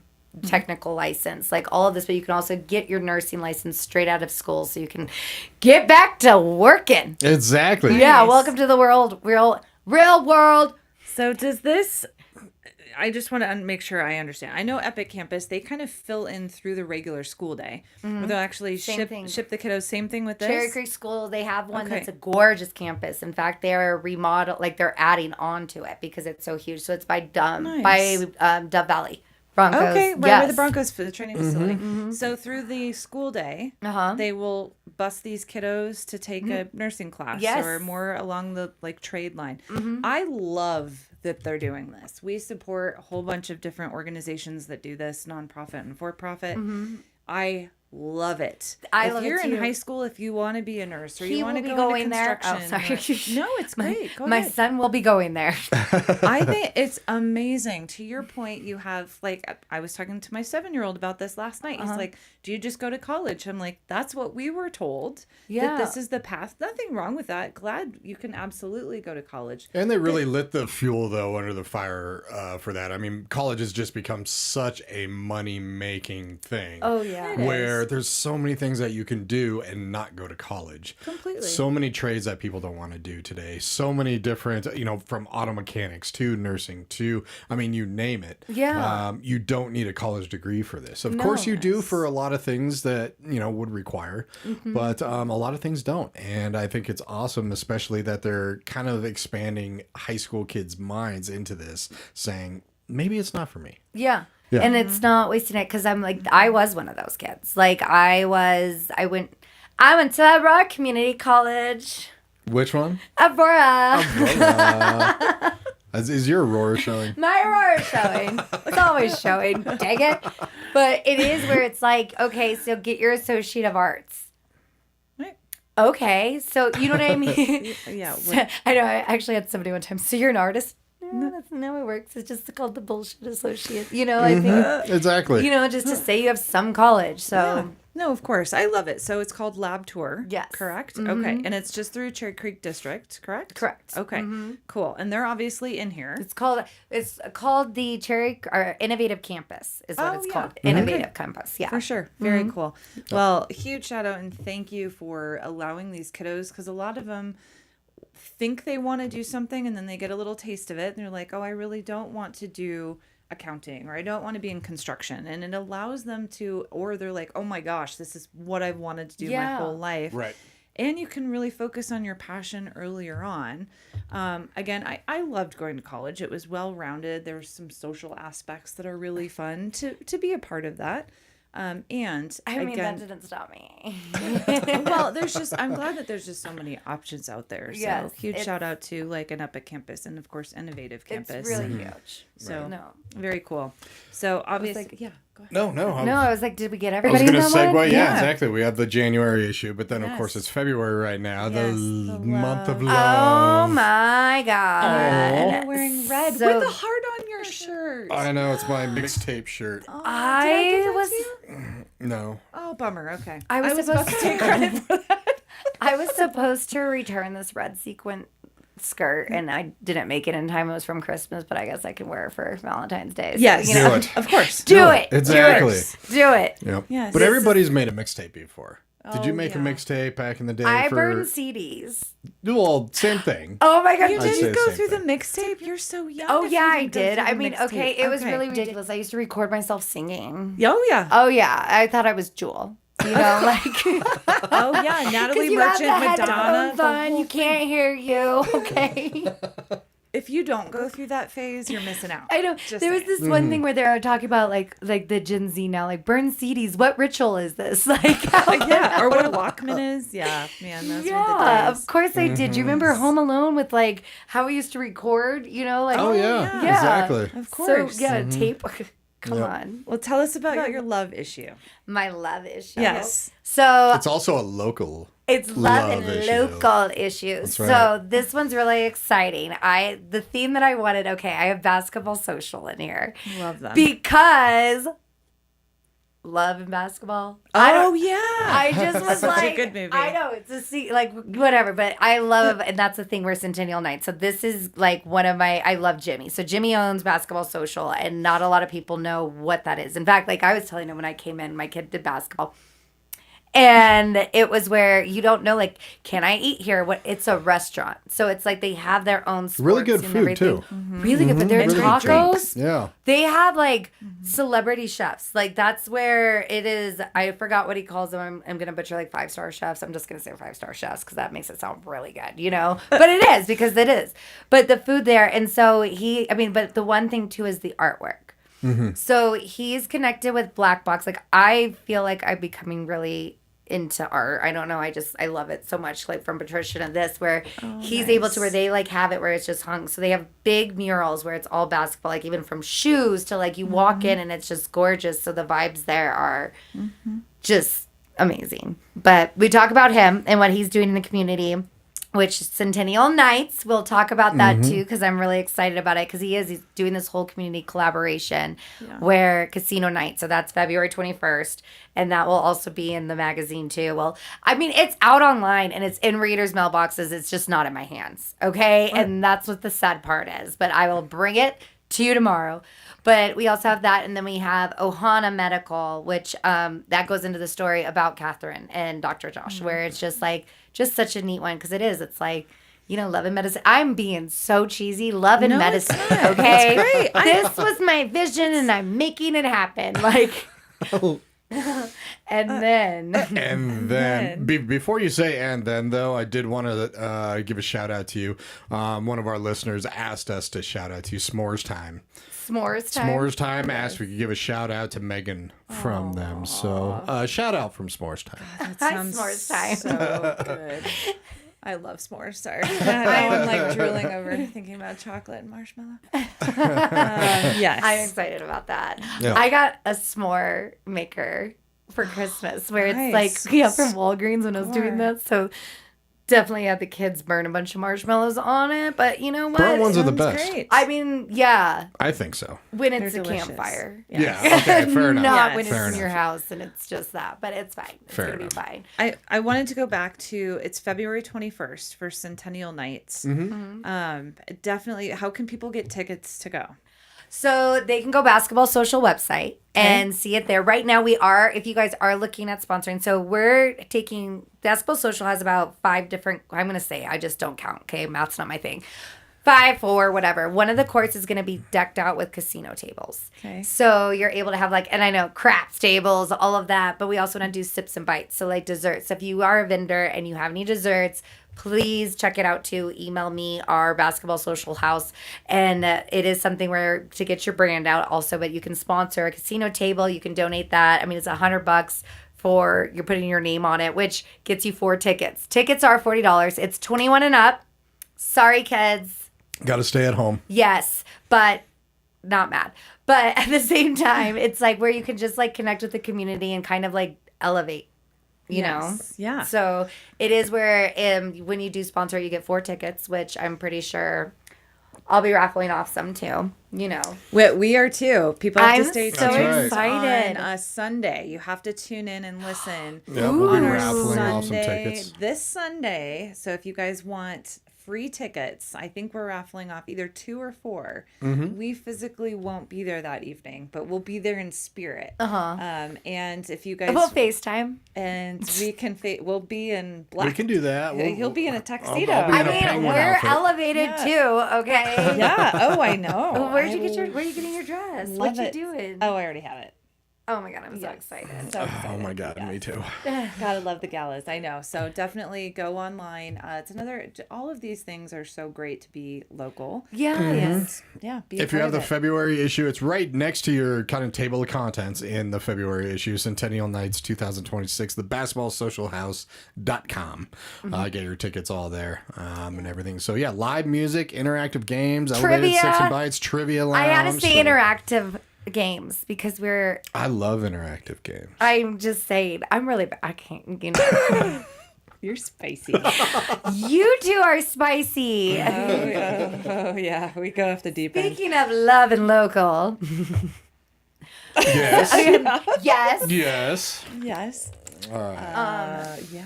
technical license? Like, all of this, but you can also get your nursing license straight out of school so you can get back to working. Exactly. Yeah, Nice. welcome to the world, real world. So does this, I just want to make sure I understand. I know Epic Campus, they kind of fill in through the regular school day. Where they'll actually Same thing. ship the kiddos. Same thing with this? Cherry Creek School, they have one Okay. that's a gorgeous campus. In fact, they're remodel, like they're adding on to it because it's so huge. So it's by Nice. Dove Valley. Broncos. Okay, right yes. where the Broncos for the training facility. So through the school day, they will bus these kiddos to take a nursing class Yes. or more along the like trade line. I love that they're doing this. We support a whole bunch of different organizations that do this, nonprofit and for-profit. I love it. If you're in high school, if you want to be a nurse or you want to go into there. Oh, construction, sorry. no, it's great. Go My ahead. son will be going there. I think it's amazing. To your point, you have like I was talking to my 7-year-old about this last night. He's like, "Do you just go to college?" I'm like, "That's what we were told. Yeah. That this is the path. Nothing wrong with that. Glad you can absolutely go to college." And they really lit the fuel, though, under the fire for that. I mean, college has just become such a money-making thing. Oh, yeah. Where there's so many things that you can do and not go to college. Completely. So many trades that people don't want to do today. So many different, from auto mechanics to nursing to, I mean, you name it. Yeah. You don't need a college degree for this. Of course you do for a lot of things that, would require, but a lot of things don't. And I think it's awesome, especially that they're kind of expanding high school kids' minds into this, saying, maybe it's not for me. Yeah. Yeah. And it's not wasting it because I'm like, I was one of those kids. Like I went to Aurora Community College. Which one? Aurora. Is your Aurora showing? My Aurora is showing. It's always showing. Dang it. But it is where it's like, okay, so get your Associate of Arts. Right. Okay. So you know what I mean? Yeah. So, I know. I actually had somebody one time. So you're an artist? No, that's not how it works. It's just called the bullshit associate. I think, Exactly. just to say you have some college. So. Yeah. No, of course. I love it. So it's called Lab Tour. Yes. Correct? Okay. And it's just through Cherry Creek District, correct? Correct. Okay. Cool. And they're obviously in here. It's called the Cherry or Innovative Campus is what it's called. Okay. Innovative Campus. Yeah. For sure. Very cool. Well, huge shout out and thank you for allowing these kiddos because a lot of them think they want to do something and then they get a little taste of it and they're like, oh, I really don't want to do accounting or I don't want to be in construction. And it allows them to, or they're like, oh my gosh, this is what I've wanted to do my whole life. Right. And you can really focus on your passion earlier on. Again, I loved going to college. It was well-rounded. There's some social aspects that are really fun to be a part of that. And I mean, again, that didn't stop me. well, I'm glad that there's just so many options out there. So Yes, huge shout out to like an Epic Campus and of course Innovative Campus. It's really huge. So No. very cool. So obviously, like- yeah, go ahead. No. No, I was like, did we get I was everybody going to in that segue. one? Yeah, exactly. We have the January issue, but then of Yes. course it's February right now, Yes, the the month of Oh love. my God. You're wearing red So- with a heart on your shirt. I know, it's my mixtape shirt. Oh, I did I give that was- to you? No. Oh, bummer. Okay. I was about supposed to take credit for that. I was supposed to return this red sequin skirt and I didn't make it in time. It was from Christmas, but I guess I can wear it for Valentine's Day. So, Yes. you know. Do it. Of course. Do it. Exactly. Do it. Yep. Yes. But This everybody's made a mixtape before. Did Oh, you make a yeah. mixtape back in the day? I for... burned CDs. Well, same thing. Oh my God. You I'd say didn't the go same through thing. the mixtape? You're so young. Oh if yeah, you I didn't go did. through I the mean, mixtape. okay, it was Okay. really ridiculous. I used to record myself singing. Oh, yeah. Oh yeah, I thought I was Jewel. You know, like Oh, yeah. Natalie you have the Merchant, Madonna. headphones the on, whole you can't hear you. Okay. If you don't go through that phase, you're missing out. I know. Just There was saying. this one thing where they were talking about like the Gen Z now, like burn CDs. What ritual is this? Like, how, Yeah, or what a Walkman is. Yeah, man, those were yeah, the days. of course I did. Do you remember Home Alone with like how we used to record? You know, like Oh, yeah. yeah. Exactly. Of course. So yeah, tape. Come Yep. on, Well, tell us about your love issue. my love issue. Yes. So It's also a local. it's love and issue. local issues. That's So right. this one's really exciting. The theme that I wanted. Okay, I have basketball social in here Love that. because love and basketball. Oh, yeah. I just was Such a like, good movie. I know it's like whatever, but I love, and that's the thing. We're Centennial Night, so this is like one of my. I love Jimmy. So Jimmy owns Basketball Social, and not a lot of people know what that is. In fact, like I was telling him when I came in, my kid did basketball. And it was where you don't know, like, can I eat here? What? It's a restaurant, so it's like they have their own sports Really good and food, everything. too. Really good, but their And great tacos. drinks. Yeah. They have like celebrity chefs. Like that's where it is. I forgot what he calls them. I'm going to butcher like 5-star chefs. I'm just going to say 5-star chefs because that makes it sound really good, you know? But it is because it is. But the food there. And so but the one thing too is the artwork. So he's connected with Black Box. Like, I feel like I'm becoming really into art. I don't know. I love it so much. Like from Patricia to this, where he's able to, where they like have it where it's just hung. So they have big murals where it's all basketball, like even from shoes to like you walk in and it's just gorgeous. So the vibes there are just amazing. But we talk about him and what he's doing in the community, which Centennial Nights, we'll talk about that too, because I'm really excited about it, because he's doing this whole community collaboration where casino night. So that's February 21st. And that will also be in the magazine too. Well, I mean, it's out online and it's in readers' mailboxes. It's just not in my hands. Okay. And that's what the sad part is. But I will bring it to you tomorrow. But we also have that, and then we have Ohana Medical, which that goes into the story about Catherine and Dr. Josh, where it's just like, just such a neat one, because it's like, love and medicine. I'm being so cheesy. Love and medicine, okay? That's great. This was my vision, and I'm making it happen. Like, and then before you say "and then," though, I did want to give a shout out to you. One of our listeners asked us to shout out to you. S'mores time. S'mores time asked if we could give a shout out to Megan from them. So shout out from S'mores time. That Hi, sounds S'mores time. so good. I love s'mores. Sorry. I'm like drooling over thinking about chocolate and marshmallow. Yes. I'm excited about that. Yeah. I got a s'more maker for Christmas where it's Nice. like, from Walgreens when I was doing that. So definitely had the kids burn a bunch of marshmallows on it. But you know what? Burnt ones are the Sounds best. great. I mean, yeah, I think so. when it's They're a delicious. campfire. Yeah. Okay. Fair enough. Not Yes. when Fair it's in your enough. house and it's just that. But it's fine. It's Fair going to be enough. fine. I wanted to go back to, it's February 21st for Centennial Nights. Definitely. How can people get tickets to go? So they can go Basketball Social website and see it there. Right now we are, if you guys are looking at sponsoring, so we're taking, Basketball Social has about 5 different, I'm going to say, I just don't count. Okay. Math's not my thing. 5, 4, whatever. One of the courts is going to be decked out with casino tables. Okay. So you're able to have and I know craps tables, all of that, but we also want to do sips and bites. So like desserts. So if you are a vendor and you have any desserts, please check it out too. Email me, our Basketball Social House. And it is something where to get your brand out also, but you can sponsor a casino table. You can donate that. I mean, it's $100 for you're putting your name on it, which gets you 4 tickets. Tickets are $40. It's 21 and up. Sorry, kids. Got to stay at home. Yes, but not mad. But at the same time, it's like where you can just connect with the community and kind of elevate. You know? Yeah. So it is where when you do sponsor, you get 4 tickets, which I'm pretty sure I'll be raffling off some too. We are too. People have I'm to stay so tuned excited. on a Sunday. You have to tune in and listen. Yeah, we'll be on our raffling off some Sunday, tickets. this Sunday. So if you guys want free tickets, I think we're raffling off either 2 or 4. We physically won't be there that evening, but we'll be there in spirit. And if you guys We'll FaceTime. and we can we'll be in black. We can do that. He'll be in a tuxedo. I'll be in a I mean, penguin we're outfit. elevated too, okay? Yeah. Oh, I know. Where are you getting your dress? What you it. doing? Oh, I already have it. Oh my God, I'm so excited. So excited. Oh my God, me too. Gotta love the galas. I know. So definitely go online. It's all of these things are so great to be local. Yeah. And be a If you part have the of it. February issue, it's right next to your kind of table of contents in the February issue, Centennial Nights 2026, the basketballsocialhouse.com. Get your tickets all there and everything. So yeah, live music, interactive games, elevated Trivia. Sips and Bites, trivia lounge. I had to say so- interactive games because I love interactive games. I'm just saying, I'm really, I can't, You're spicy. You two are spicy. Oh yeah, we go off the deep end. Speaking of love and local. Yes. Yes. Yes. Yes. All right. Yeah.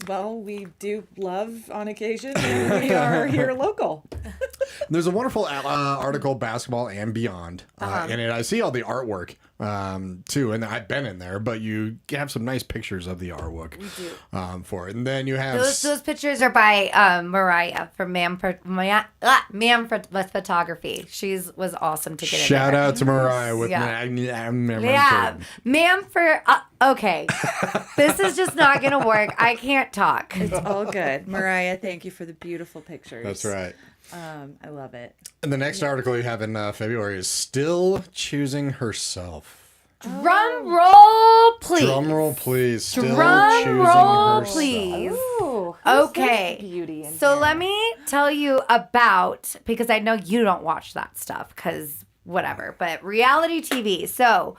Well, we do love on occasion. And we are here local. There's a wonderful article, Basketball and Beyond, in it. I see all the artwork too, and I've been in there, but you have some nice pictures of the artwork for it. And then you have... Those pictures are by Mariah from Ma'am Photography. She was awesome to get in Shout there. out to Mariah with Yeah. yeah. Ma'am for... okay. This is just not going to work. I can't talk. It's all good. Mariah, thank you for the beautiful pictures. That's right. I love it. And the next article you have in February is still choosing herself. Drum roll, please. Drum roll, please. Still Drum choosing roll, herself. please. Ooh, Okay. Beauty in So here? let me tell you about, because I know you don't watch that stuff, because whatever, but reality TV. So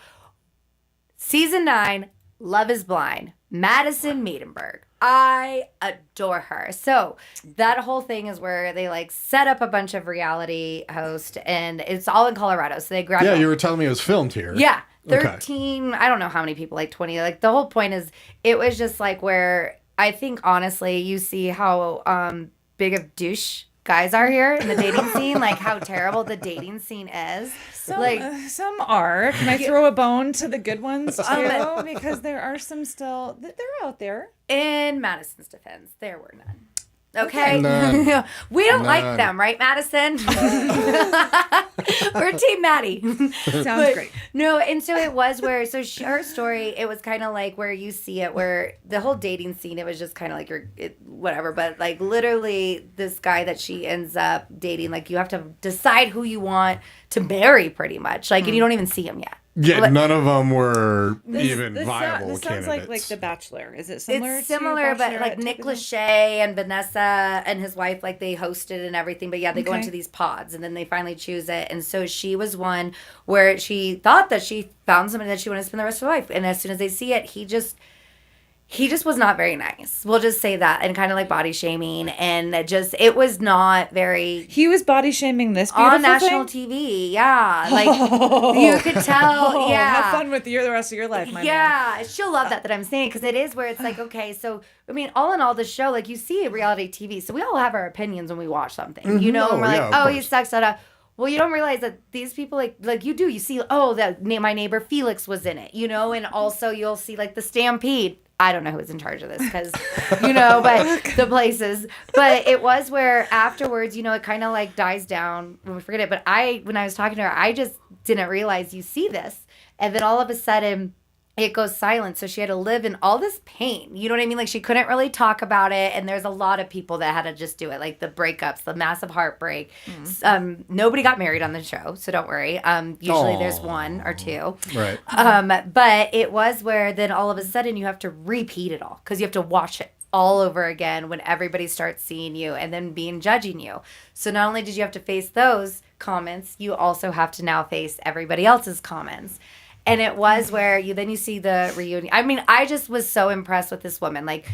season 9, Love is Blind, Madison Maidenberg. I adore her. So that whole thing is where they like set up a bunch of reality hosts, and it's all in Colorado. So they grab Yeah, you were telling me it was filmed here. yeah, Okay. 13, I don't know how many people, like 20. Like the whole point is it was just like where I think honestly you see how big of douche guys are here in the dating scene, like how terrible the dating scene is. Some are. Can I throw a bone to the good ones too? Because there are some still. They're out there. In Madison's defense, there were none. Okay. None. We don't like None. them, right, Madison? We're Team Maddie. Sounds great. No, and so it was where, so her story, it was kind of like where you see it, where the whole dating scene, it was just kind of like whatever, but like literally this guy that she ends up dating, like you have to decide who you want to marry pretty much. Like, and you don't even see him yet. Yeah, Like- none of them were even This viable sounds candidates. like The Bachelor. Is it similar? It's similar, to but Bachelorette like type Nick of thing? Lachey and Vanessa and his wife, like they hosted and everything. But yeah, they go Okay. into these pods and then they finally choose it. And so she was one where she thought that she found somebody that she wanted to spend the rest of her life. And as soon as they see it, he just was not very nice. We'll just say that, and kind of like body shaming, and it was not very He was body shaming this beautiful on national thing? TV. Yeah, like you could tell. Yeah, Have fun with the rest of your life, my man. yeah, she'll love that I'm saying, because it is where it's like, okay, so I mean, all in all, the show, like you see reality TV, so we all have our opinions when we watch something, you know, Oh, and we're yeah, like, of oh, he course. sucks, da. Well, you don't realize that these people, like you do, you see, oh, that my neighbor Felix was in it, you know, and also you'll see like the Stampede. I don't know who's in charge of this because, you know, but the places. But it was where afterwards, you know, it kind of like dies down. We forget it. But when I was talking to her, I just didn't realize you see this. And then all of a sudden, it goes silent. So she had to live in all this pain. You know what I mean? Like she couldn't really talk about it. And there's a lot of people that had to just do it. Like the breakups, the massive heartbreak. Nobody got married on the show. So don't worry. Usually there's one or two. Right. But it was where then all of a sudden you have to repeat it all because you have to watch it all over again when everybody starts seeing you and then judging you. So not only did you have to face those comments, you also have to now face everybody else's comments. And it was where you see the reunion. I mean, I just was so impressed with this woman. Like,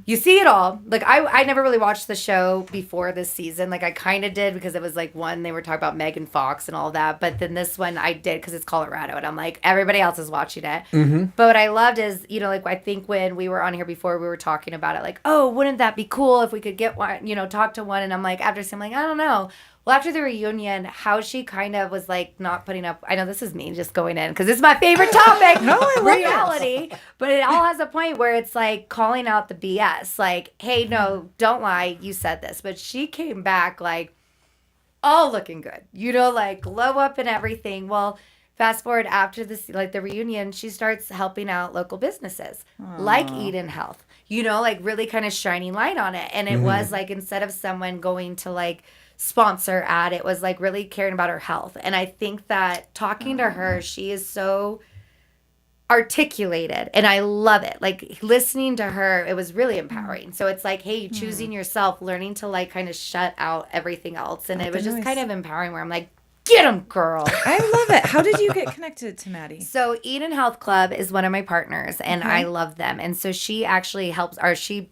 you see it all. Like, I never really watched the show before this season. Like, I kind of did because it was like one, they were talking about Megan Fox and all that. But then this one I did because it's Colorado. And I'm like, everybody else is watching it. Mm-hmm. But what I loved is, you know, like, I think when we were on here before, we were talking about it. Like, oh, wouldn't that be cool if we could get one, you know, talk to one. And I'm like, after saying, like, I don't know. Well, after the reunion, how she kind of was like not putting up. I know this is me just going in because it's my favorite topic. No, I love reality, but it all has a point where it's like calling out the BS. Like, hey, no, don't lie. You said this, but she came back like all looking good. You know, like glow up and everything. Well, fast forward after this, like the reunion, she starts helping out local businesses like Eden Health. You know, like really kind of shining light on it. And it was like instead of someone going to like sponsor ad, it was like really caring about her health. And I think that talking to her, she is so articulated and I love it. Like listening to her, it was really empowering. So it's like, hey, choosing yourself, learning to like kind of shut out everything else. And it was just kind of empowering where I'm like, get 'em, girl. I love it. How did you get connected to Maddie? So Eden Health Club is one of my partners and I love them. And so she actually helps, or she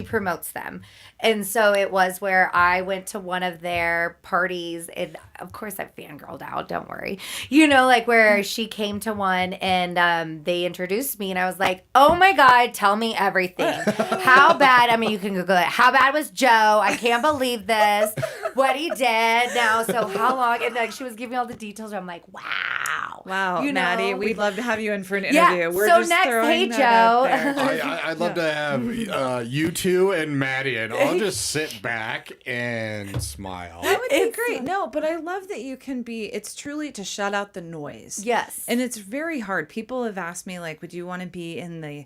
promotes them. And so it was where I went to one of their parties and of course I fangirled out, don't worry. You know, like where she came to one and they introduced me and I was like, oh my God, tell me everything. How bad, I mean, you can Google it. How bad was Joe? I can't believe this. What he did now. So how long? And like she was giving me all the details. And I'm like, wow. Wow, You know, Maddie, we'd love to have you in for an Yeah, interview. We're so just next, throwing hey, that out Joe. there. I'd love to have you two and Maddie, and I'll just sit back and smile. That would be great. No, but I love that you can be, it's truly to shut out the noise. Yes. And it's very hard. People have asked me, like, would you want to be in the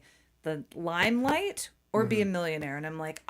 limelight or be a millionaire. And I'm like,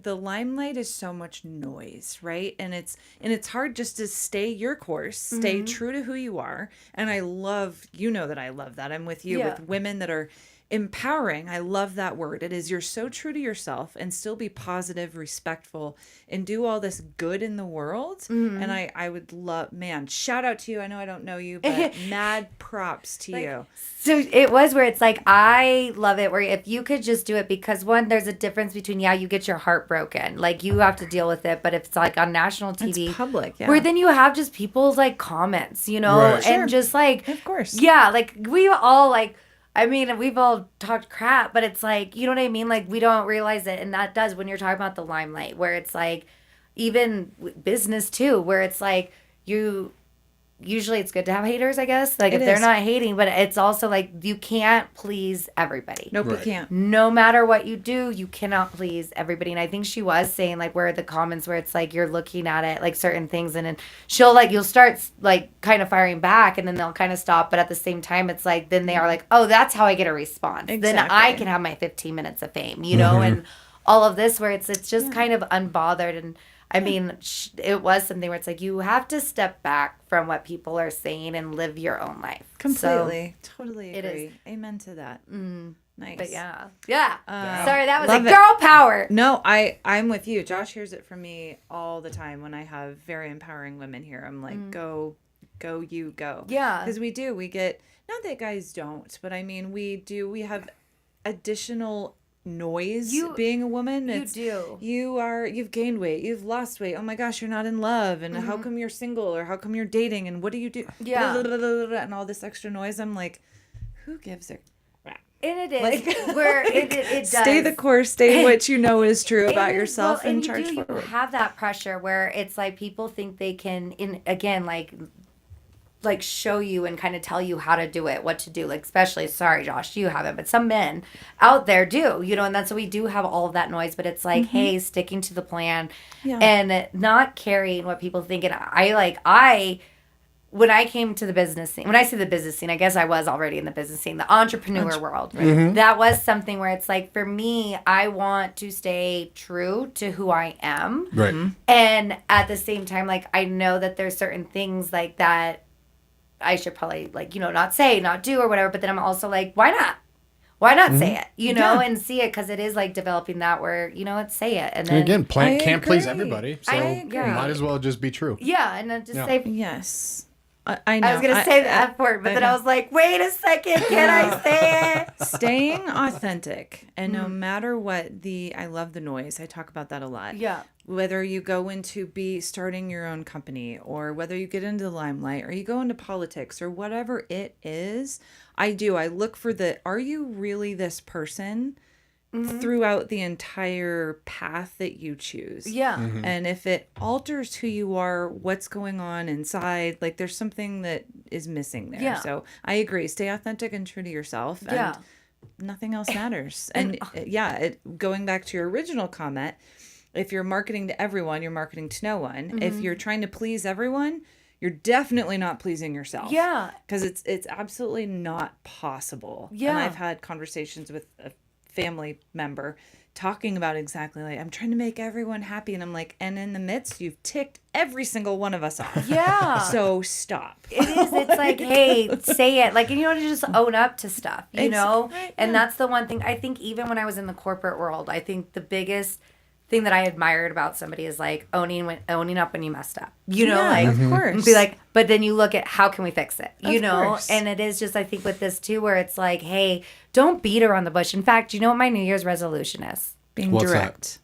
the limelight is so much noise, right? And it's hard just to stay your course, stay true to who you are. And I love, that I love that. I'm with you with women that are empowering. I love that word. It is, you're so true to yourself and still be positive, respectful, and do all this good in the world. And I would love, man, shout out to you. I know I don't know you, but mad props to you. So it was where it's like, I love it where if you could just do it, because one, there's a difference between, you get your heart broken. Like you have to deal with it, but if it's like on national TV, it's public, where then you have just people's like comments, Right. and Sure. just like, Of course. yeah, like we all like, I mean, we've all talked crap, but it's like, you know what I mean? Like we don't realize it. And that does when you're talking about the limelight, where it's like, even business too, where it's like usually it's good to have haters, I guess. Like if they're not hating, but it's also like you can't please everybody. Nope, Right. you can't. No matter what you do, you cannot please everybody. And I think she was saying like where the comments where it's like you're looking at it like certain things and then you'll start like kind of firing back and then they'll kind of stop. But at the same time, it's like then they are like, oh, that's how I get a response. Then Exactly. I can have my 15 minutes of fame, and all of this where it's just kind of unbothered. And I mean, it was something where it's like you have to step back from what people are saying and live your own life. Completely. Totally it agree. is. Amen to that. Nice. But yeah. Yeah. Sorry, that was Love like it. girl power. No, I'm with you. Josh hears it from me all the time when I have very empowering women here. I'm like, go, you go. Yeah. Because we get, not that guys don't, but I mean, we have additional noise being a woman. You've gained weight, you've lost weight, oh my gosh, you're not in love, and how come you're single, or how come you're dating, and what do you do, and all this extra noise. I'm like, who gives a crap? And it is where it does. Stay the course, stay what you know is true about yourself, and you charge do, forward. You have that pressure where it's like people think they can like show you and kind of tell you how to do it, what to do. Like, especially, sorry, Josh, you haven't, but some men out there do, and that's what we do have all of that noise, but it's like, hey, sticking to the plan and not carrying what people think. And when I came to the business scene, when I say the business scene, I guess I was already in the business scene, the entrepreneur world. Right? That was something where it's like, for me, I want to stay true to who I am. Right. And at the same time, like, I know that there's certain things like that I should probably like, not say, not do or whatever. But then I'm also like, why not? Why not say it, and see it? Because it is like developing that where, let's say it. And then again, can't please agree. everybody. So I agree. might as well just be true. yeah. And then just say, Yes. I know. I was going to say the F word, but then I was like, wait a second, can I say it? Staying authentic, and no matter what I love the noise. I talk about that a lot. Yeah. Whether you go into starting your own company, or whether you get into the limelight, or you go into politics, or whatever it is, I look for are you really this person throughout the entire path that you choose? Yeah. And if it alters who you are, what's going on inside, like there's something that is missing there. Yeah. So I agree. Stay authentic and true to yourself. And nothing else matters. And going back to your original comment, if you're marketing to everyone, you're marketing to no one. If you're trying to please everyone, you're definitely not pleasing yourself. Yeah. Because it's absolutely not possible. Yeah. And I've had conversations with a family member talking about exactly like, I'm trying to make everyone happy. And I'm like, and in the midst, you've ticked every single one of us off. Yeah. So stop. It is. It's like, hey, say it. Like, and to just own up to stuff, Right, And that's the one thing I think, even when I was in the corporate world, I think the biggest thing that I admired about somebody is like owning up when you messed up, like, of course. be like, but then you look at how can we fix it, Of course. And it is just, I think with this too, where it's like, hey, don't beat around the bush. In fact, you know what my New Year's resolution is? Being What's direct.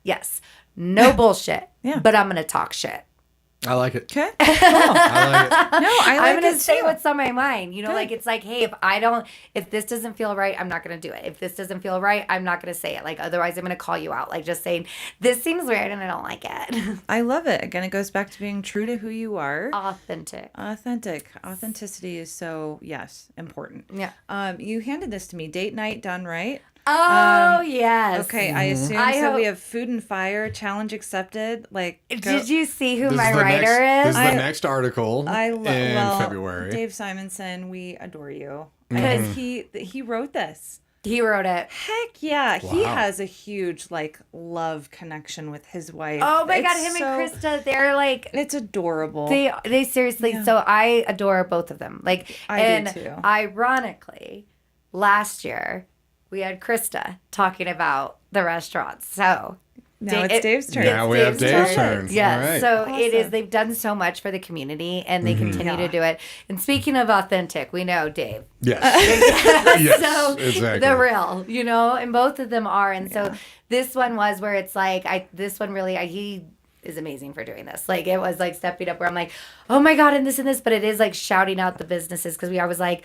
Yes. No bullshit. Yeah. But I'm going to talk shit. I like it. Okay. I like it. No, I like I'm going it to say too. what's on my mind. Like, it's like, hey, if this doesn't feel right, I'm not going to do it. If this doesn't feel right, I'm not going to say it. Like, otherwise I'm going to call you out. Like, just saying, this seems weird and I don't like it. I love it. Again, it goes back to being true to who you are. Authentic. Authenticity is so, important. Yeah. You handed this to me. Date night done right. Oh, yes. Okay, I assume I so. hope- We have food and fire challenge accepted. Like, Did you see who This my is the writer next, is? This is the next article in February. Dave Simonson, we adore you because he wrote this. He wrote it. Heck yeah. He Wow. has a huge love connection with his wife. Oh my God, It's him so- and Krista, they're like, It's adorable. they seriously, so I adore both of them. Like, I do too. Ironically, last year we had Krista talking about the restaurants. So Now it's Dave's turn. Now we have Dave's turn. Yes. All right. So it is, Awesome. they've done so much for the community and they continue Yeah. to do it. And speaking of authentic, we know Dave. Yes. Yes, So exactly. the real, and both of them are. And so this one was where it's like, he is amazing for doing this. Like, it was like stepping up where I'm like, oh my God, and this, but it is like shouting out the businesses because I was like,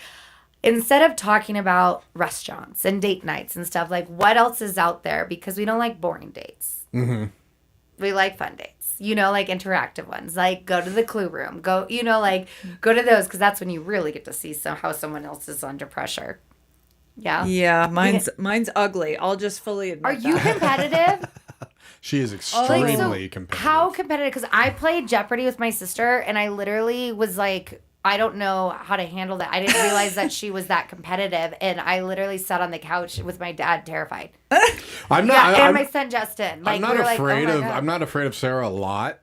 instead of talking about restaurants and date nights and stuff, like what else is out there? Because we don't like boring dates. Mm-hmm. We like fun dates, like interactive ones, like go to the Clue Room, go to those because that's when you really get to see how someone else is under pressure. Yeah. Yeah, mine's ugly. I'll just fully admit Are you that. competitive? She is Like, extremely competitive. How competitive? Because I played Jeopardy with my sister, and I literally was like, I don't know how to handle that. I didn't realize that she was that competitive, and I literally sat on the couch with my dad, terrified. I'm not. Yeah, and I'm, my son Justin. Like, I'm not we were like, afraid oh my of. God. I'm not afraid of Sarah a lot.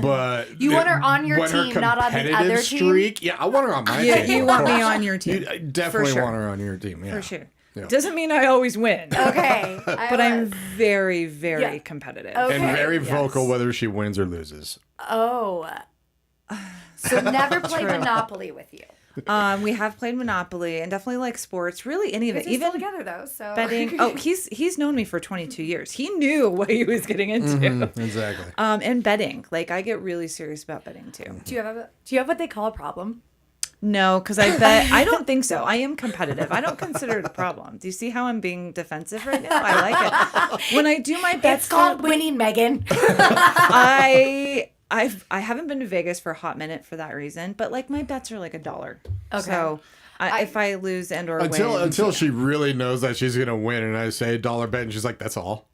But You want her on your when her team, not on the competitive other team? streak, yeah, I want her on my Yeah, team. you of want me course. on your team. You definitely For sure. want her on your team. Yeah. For sure. Yeah. Doesn't mean I always win. Okay. But I'm very, very Yeah. competitive. Okay. And very Yes. vocal whether she wins or loses. Oh. So never play True. Monopoly with you. We have played Monopoly and definitely like sports, really any of it. You're still Even together though, so betting. Oh, he's known me for 22 years. He knew what he was getting into. Exactly. And betting. Like I get really serious about betting too. Do you have what they call a problem? No, because I bet I don't think so. I am competitive. I don't consider it a problem. Do you see how I'm being defensive right now? I like it. When I do my bets, It's called winning, Megan. I haven't been to Vegas for a hot minute for that reason, but like my bets are like $1. Okay. So if I lose and or Until win, she really knows that she's gonna win, and I say dollar bet, and she's like, "That's all."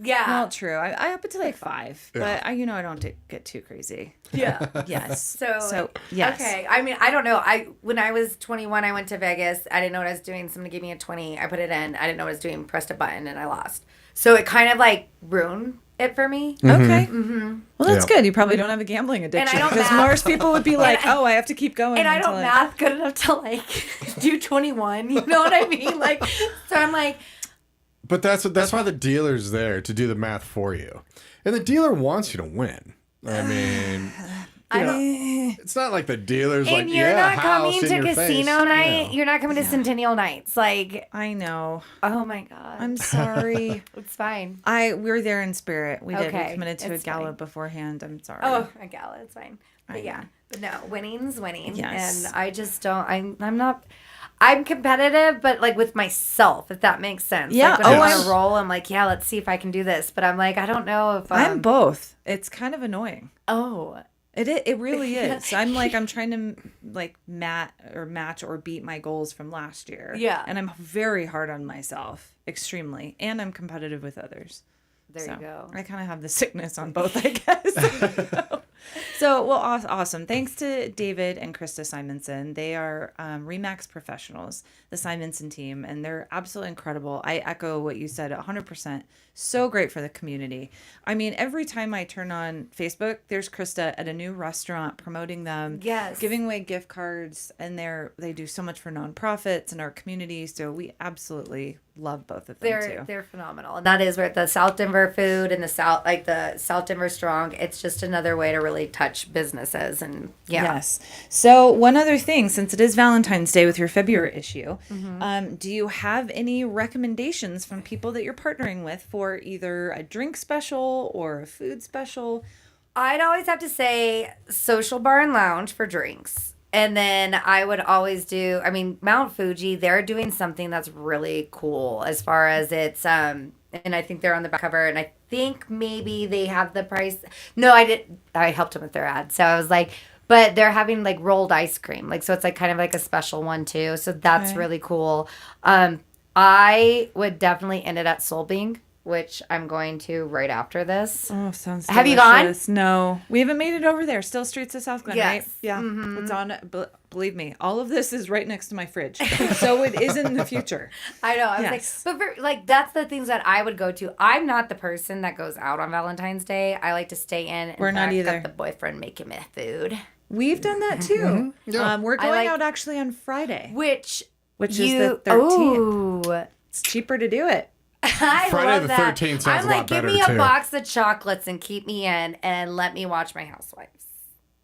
Yeah. well, true. I up it to like 5, but I don't get too crazy. Yeah. Yes. So yes. Okay. I mean, I don't know. When I was 21, I went to Vegas. I didn't know what I was doing. Somebody gave me a 20. I put it in. I didn't know what I was doing. Pressed a button and I lost. So it kind of like ruined it for me. Okay. Mm-hmm. Well, that's Yeah. good. You probably don't have a gambling addiction don't because math. most people would be like, "Oh, I have to keep going." And I until don't math good enough to like do 21. You know what I mean? Like, so I'm like, But that's why the dealer's there to do the math for you, and the dealer wants you to win. I mean, it's not like the dealer's like, and you're "Yeah, not house coming in to your casino face." night. No. You're not coming to Centennial nights. Like, I know. oh my God. I'm sorry. It's fine. We were there in spirit. We did. Okay, We committed to a it's gala fine. beforehand. I'm sorry. Oh, a gala. It's fine. But I yeah. know. But no, winning's winning. Yes. And I just don't, I'm not, I'm competitive, but like with myself, if that makes sense. Yeah. Like when I'm Oh, on I'm- a roll, I'm like, yeah, let's see if I can do this. But I'm like, I don't know if I'm both. It's kind of annoying. Oh. It really is. I'm trying to like match or beat my goals from last year. Yeah. And I'm very hard on myself, extremely, and I'm competitive with others. There you go. I kind of have the sickness on both, I guess. So, well, awesome. Thanks to David and Krista Simonson. They are Remax professionals, the Simonson team, and they're absolutely incredible. I echo what you said 100%. So great for the community. I mean, every time I turn on Facebook, there's Krista at a new restaurant promoting them, Yes. giving away gift cards, and they do so much for nonprofits and our community. So we absolutely love both of them too. They're phenomenal. And that is where the South Denver food and the South Denver Strong, it's just another way to really touch businesses. And yeah. Yes. So one other thing, since it is Valentine's Day with your February issue, do you have any recommendations from people that you're partnering with for either a drink special or a food special? I'd always have to say Social Bar and Lounge for drinks. And then I would always do, Mount Fuji, they're doing something that's really cool as far as it's, and I think they're on the back cover, and I think maybe they have the price. No, I helped them with their ad. So I was like, but they're having like rolled ice cream. Like, so it's like kind of like a special one too. So that's Okay. really cool. I would definitely end it at Soul Bing. which I'm going to right after this. Oh, sounds delicious. Have you gone? No. We haven't made it over there. Still Streets of South Glen, right? Yes. Yeah. It's on, believe me, all of this is right next to my fridge. So it is in the future. I know. I was Yes. like, but that's the things that I would go to. I'm not the person that goes out on Valentine's Day. I like to stay in. We're not either. Got the boyfriend making me food. We've done that too. Yeah. We're going out actually on Friday, Which is the 13th. Oh. It's cheaper to do it. I Friday love the that. 13th sounds I'm a like, lot give better, me a too. box of chocolates and keep me in and let me watch my Housewives.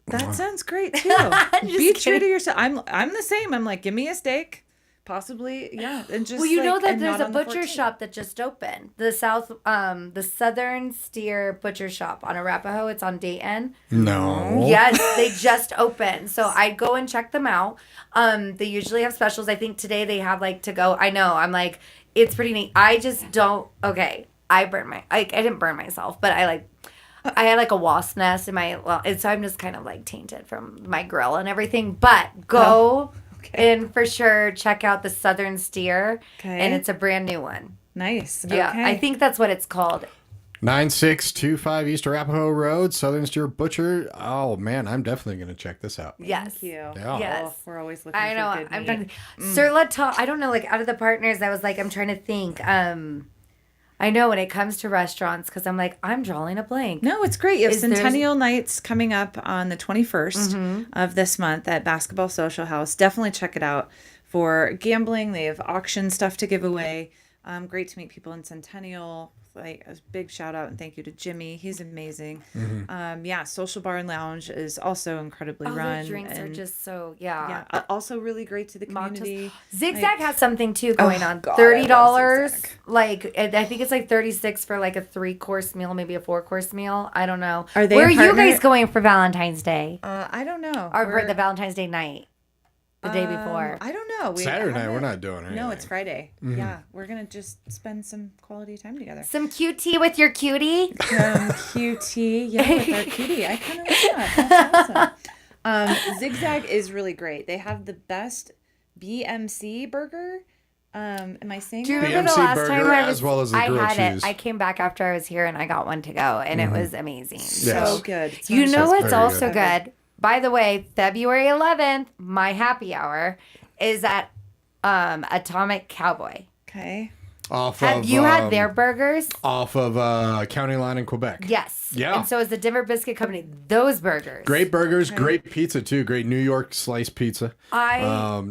That sounds great too. Just Be true to kidding. yourself. I'm the same. I'm like, give me a steak, possibly, yeah, and just. Well, you know like, that and there's not a on the butcher 14th. shop that just opened. The Southern Steer Butcher Shop on Arapahoe. It's on Dayton. No. Yes, they just opened. So I'd go and check them out. They usually have specials. I think today they have like to go. I know. I'm like, it's pretty neat. I just don't. Okay, I didn't burn myself, but I had like a wasp nest in my, and so I'm just kind of like tainted from my grill and everything. But go and for sure check out the Southern Steer. Okay. And it's a brand new one. Nice. Yeah, Okay. I think that's what it's called. 9625 East Arapahoe Road, Southern Steer Butcher. Oh, man, I'm definitely going to check this out. Yes. Thank you. Yeah. Yes. Oh, we're always looking I know. for good I'm meat. trying to. Surla I don't know. Like out of the partners, I was like, I'm trying to think. I know when it comes to restaurants, because I'm like, I'm drawing a blank. No, it's great. You have Is there's- Centennial Nights coming up on the 21st of this month at Basketball Social House. Definitely check it out for gambling. They have auction stuff to give away. Great to meet people in Centennial. Like a big shout out and thank you to Jimmy. He's amazing. Social Bar and Lounge is also incredibly Oh, run. their drinks are and, just so also really great to the community. Zigzag has something too going on. God, I love $30. Zigzag. Like I think it's like 36 for like a 3-course meal, maybe a 4-course meal. I don't know. Are they Where a are you partner? guys going for Valentine's Day I don't know. or for We're- the Valentine's Day night? The day before. I don't know. Saturday night, we're haven't- not doing anything. No, it's Friday. Yeah, we're gonna just spend some quality time together. Some QT with your cutie. QT, yeah, with our cutie. I kind of like that. That's awesome. Zigzag is really great. They have the best BMC burger. Am I saying Do you that? remember the BMC last time burger I was? as well as the I grilled had cheese. it. I came back after I was here and I got one to go, and it was amazing. Yes. So good. It You sounds know just- what's very also good. good? By the way, February 11th, my happy hour is at Atomic Cowboy. Okay. Have you had their burgers? Off of County Line in Quebec. Yes. Yeah. And so is the Denver Biscuit Company. Those burgers. Great burgers, great pizza too. Great New York slice pizza. I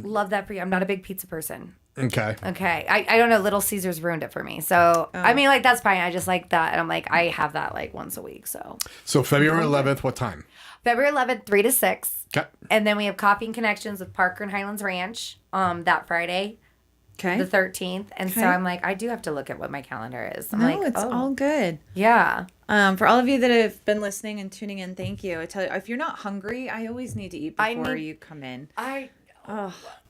love that for you. I'm not a big pizza person. Okay. Okay. I don't know. Little Caesars ruined it for me. So, I mean, like, that's fine. I just like that. And I'm like, I have that like once a week. So, So February 11th, what time? February 11th, 3 to 6. Okay. And then we have Coffee and Connections with Parker and Highlands Ranch that Friday, Okay. the 13th. And so Okay. I'm like, I do have to look at what my calendar is. I'm No, like, it's oh, all good. yeah. For all of you that have been listening and tuning in, thank you. I tell you, if you're not hungry, I always need to eat before you come in.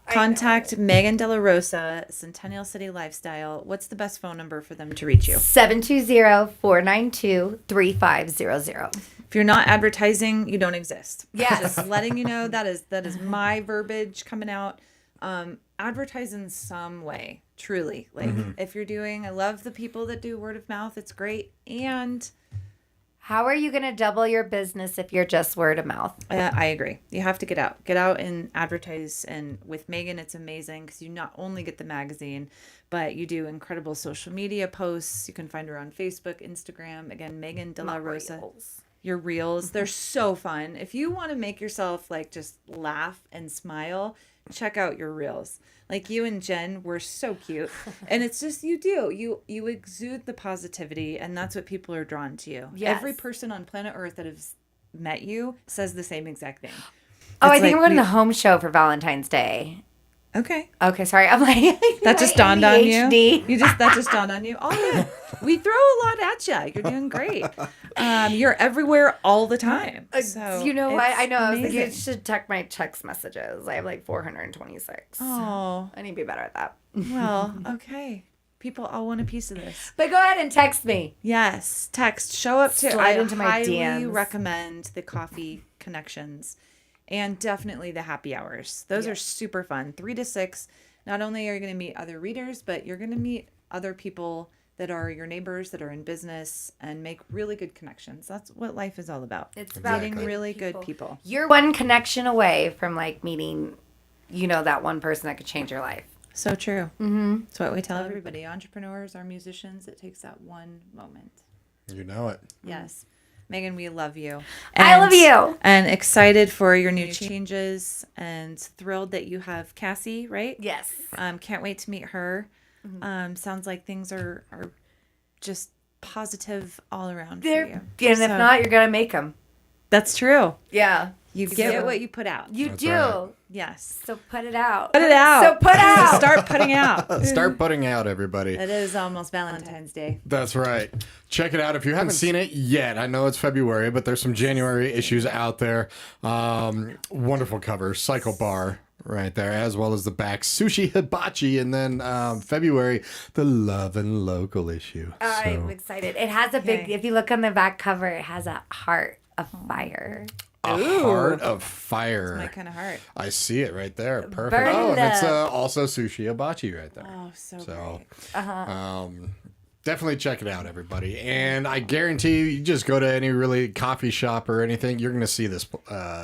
Contact Megan De La Rosa, Centennial City Lifestyle. What's the best phone number for them to reach you? 720-492-3500. If you're not advertising, you don't exist. Yes. Just letting you know that is my verbiage coming out. Advertise in some way, truly. Like if you're doing, I love the people that do word of mouth. It's great. And How are you going to double your business if you're just word of mouth? I agree. You have to get out and advertise. And with Megan, it's amazing because you not only get the magazine, but you do incredible social media posts. You can find her on Facebook, Instagram. Again, Megan De La Rosa. Your reels, they're so fun. If you want to make yourself like just laugh and smile, check out your reels. Like you and Jen were so cute. And it's just you exude the positivity, and that's what people are drawn to you. Yes. Every person on planet Earth that has met you says the same exact thing. Oh, I It's think like I'm going to the home show for Valentine's Day. Okay. Okay, sorry. I'm like That just dawned on you. ADHD. That just dawned on you. Oh yeah. We throw a lot at you. You're doing great. You're everywhere all the time. So you know what? it's I know. I was thinking I amazing. should check my text messages. I have like 426. Oh, I need to be better at that. well, okay. People all want a piece of this. But go ahead and text me. Yes, text. Show up to. Slide I into my highly DMs. recommend the coffee connections, and definitely the happy hours. Those are super fun. 3 to 6. Not only are you going to meet other readers, but you're going to meet other people that are your neighbors, that are in business, and make really good connections. That's what life is all about. It's about meeting good really good people. You're one connection away from like meeting, that one person that could change your life. So true. Mm-hmm. That's what we tell everybody. Entrepreneurs are musicians. It takes that one moment. You know it. Yes. Megan, we love you. I love you. And excited for your new changes and thrilled that you have Cassie, right? Yes. Can't wait to meet her. Sounds like things are just positive all around for you. And if not, you're going to make them. That's true. Yeah. You get what you put out. You That's do. right. Yes. So put it out. Put it out. So put out. Start putting out. Start putting out, everybody. It is almost Valentine's Day. That's right. Check it out if you haven't seen it yet. I know it's February, but there's some January issues out there. Wonderful cover, Cycle Bar right there, as well as the back Sushi Hibachi, and then February, the Love and Local issue. I'm excited. It has a big, if you look on the back cover, it has a heart of fire. A heart of fire. My kind of heart. I see it right there. Perfect. Burn Oh, it and it's up. also Sushi Hibachi right there. Oh, so great. Definitely check it out, everybody. And I guarantee you just go to any really coffee shop or anything, you're going to see this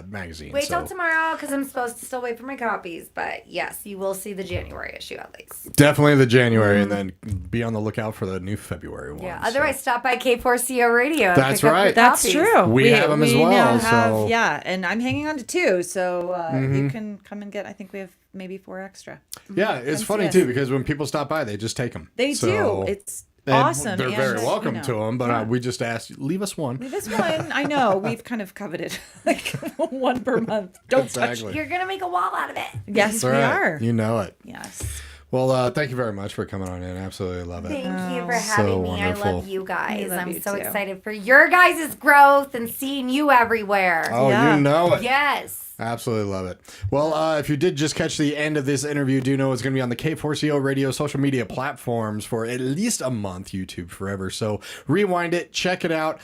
magazine. Wait till tomorrow because I'm supposed to still wait for my copies. But yes, you will see the January issue at least. Definitely the January, and then be on the lookout for the new February one. Yeah. Otherwise, stop by K4CO Radio. And That's pick up your right. That's copies. true. We have 'em as well, now so- yeah, and I'm hanging on to 2, so you can come and get. I think we have maybe 4 extra. Yeah, it's Come funny see us. too because when people stop by, they just take them. They do. It's awesome. They're and, very welcome you know, to them, but we just asked, leave us one. This one, I know we've kind of coveted like 1 per month. Don't touch. Exactly. You're going to make a wall out of it. Yes, That's we right. are. You know it. Yes. Well, thank you very much for coming on in. Absolutely love it. Thank you for So having me. wonderful. I love you guys. We love I'm you so too. excited for your guys' growth and seeing you everywhere. Oh, Yeah. you know it. Yes. Absolutely love it. Well, if you did just catch the end of this interview, do know it's going to be on the K4CO Radio social media platforms for at least a month, YouTube forever. So rewind it, check it out.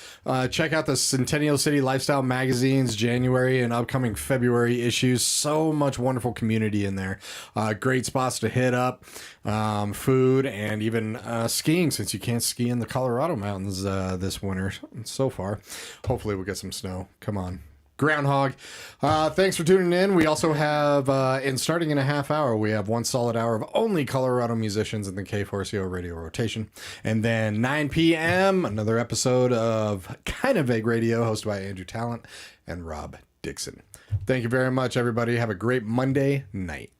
Check out the Centennial City Lifestyle magazines, January and upcoming February issues. So much wonderful community in there. Great spots to hit up. Food and even skiing, since you can't ski in the Colorado mountains this winter so far. Hopefully we'll get some snow. Come on. Groundhog. Thanks for tuning in. We also have, starting in a half hour, we have 1 solid hour of only Colorado musicians in the K4CO radio rotation. And then 9 p.m., another episode of Kind of Vague Radio, hosted by Andrew Talent and Rob Dixon. Thank you very much, everybody. Have a great Monday night.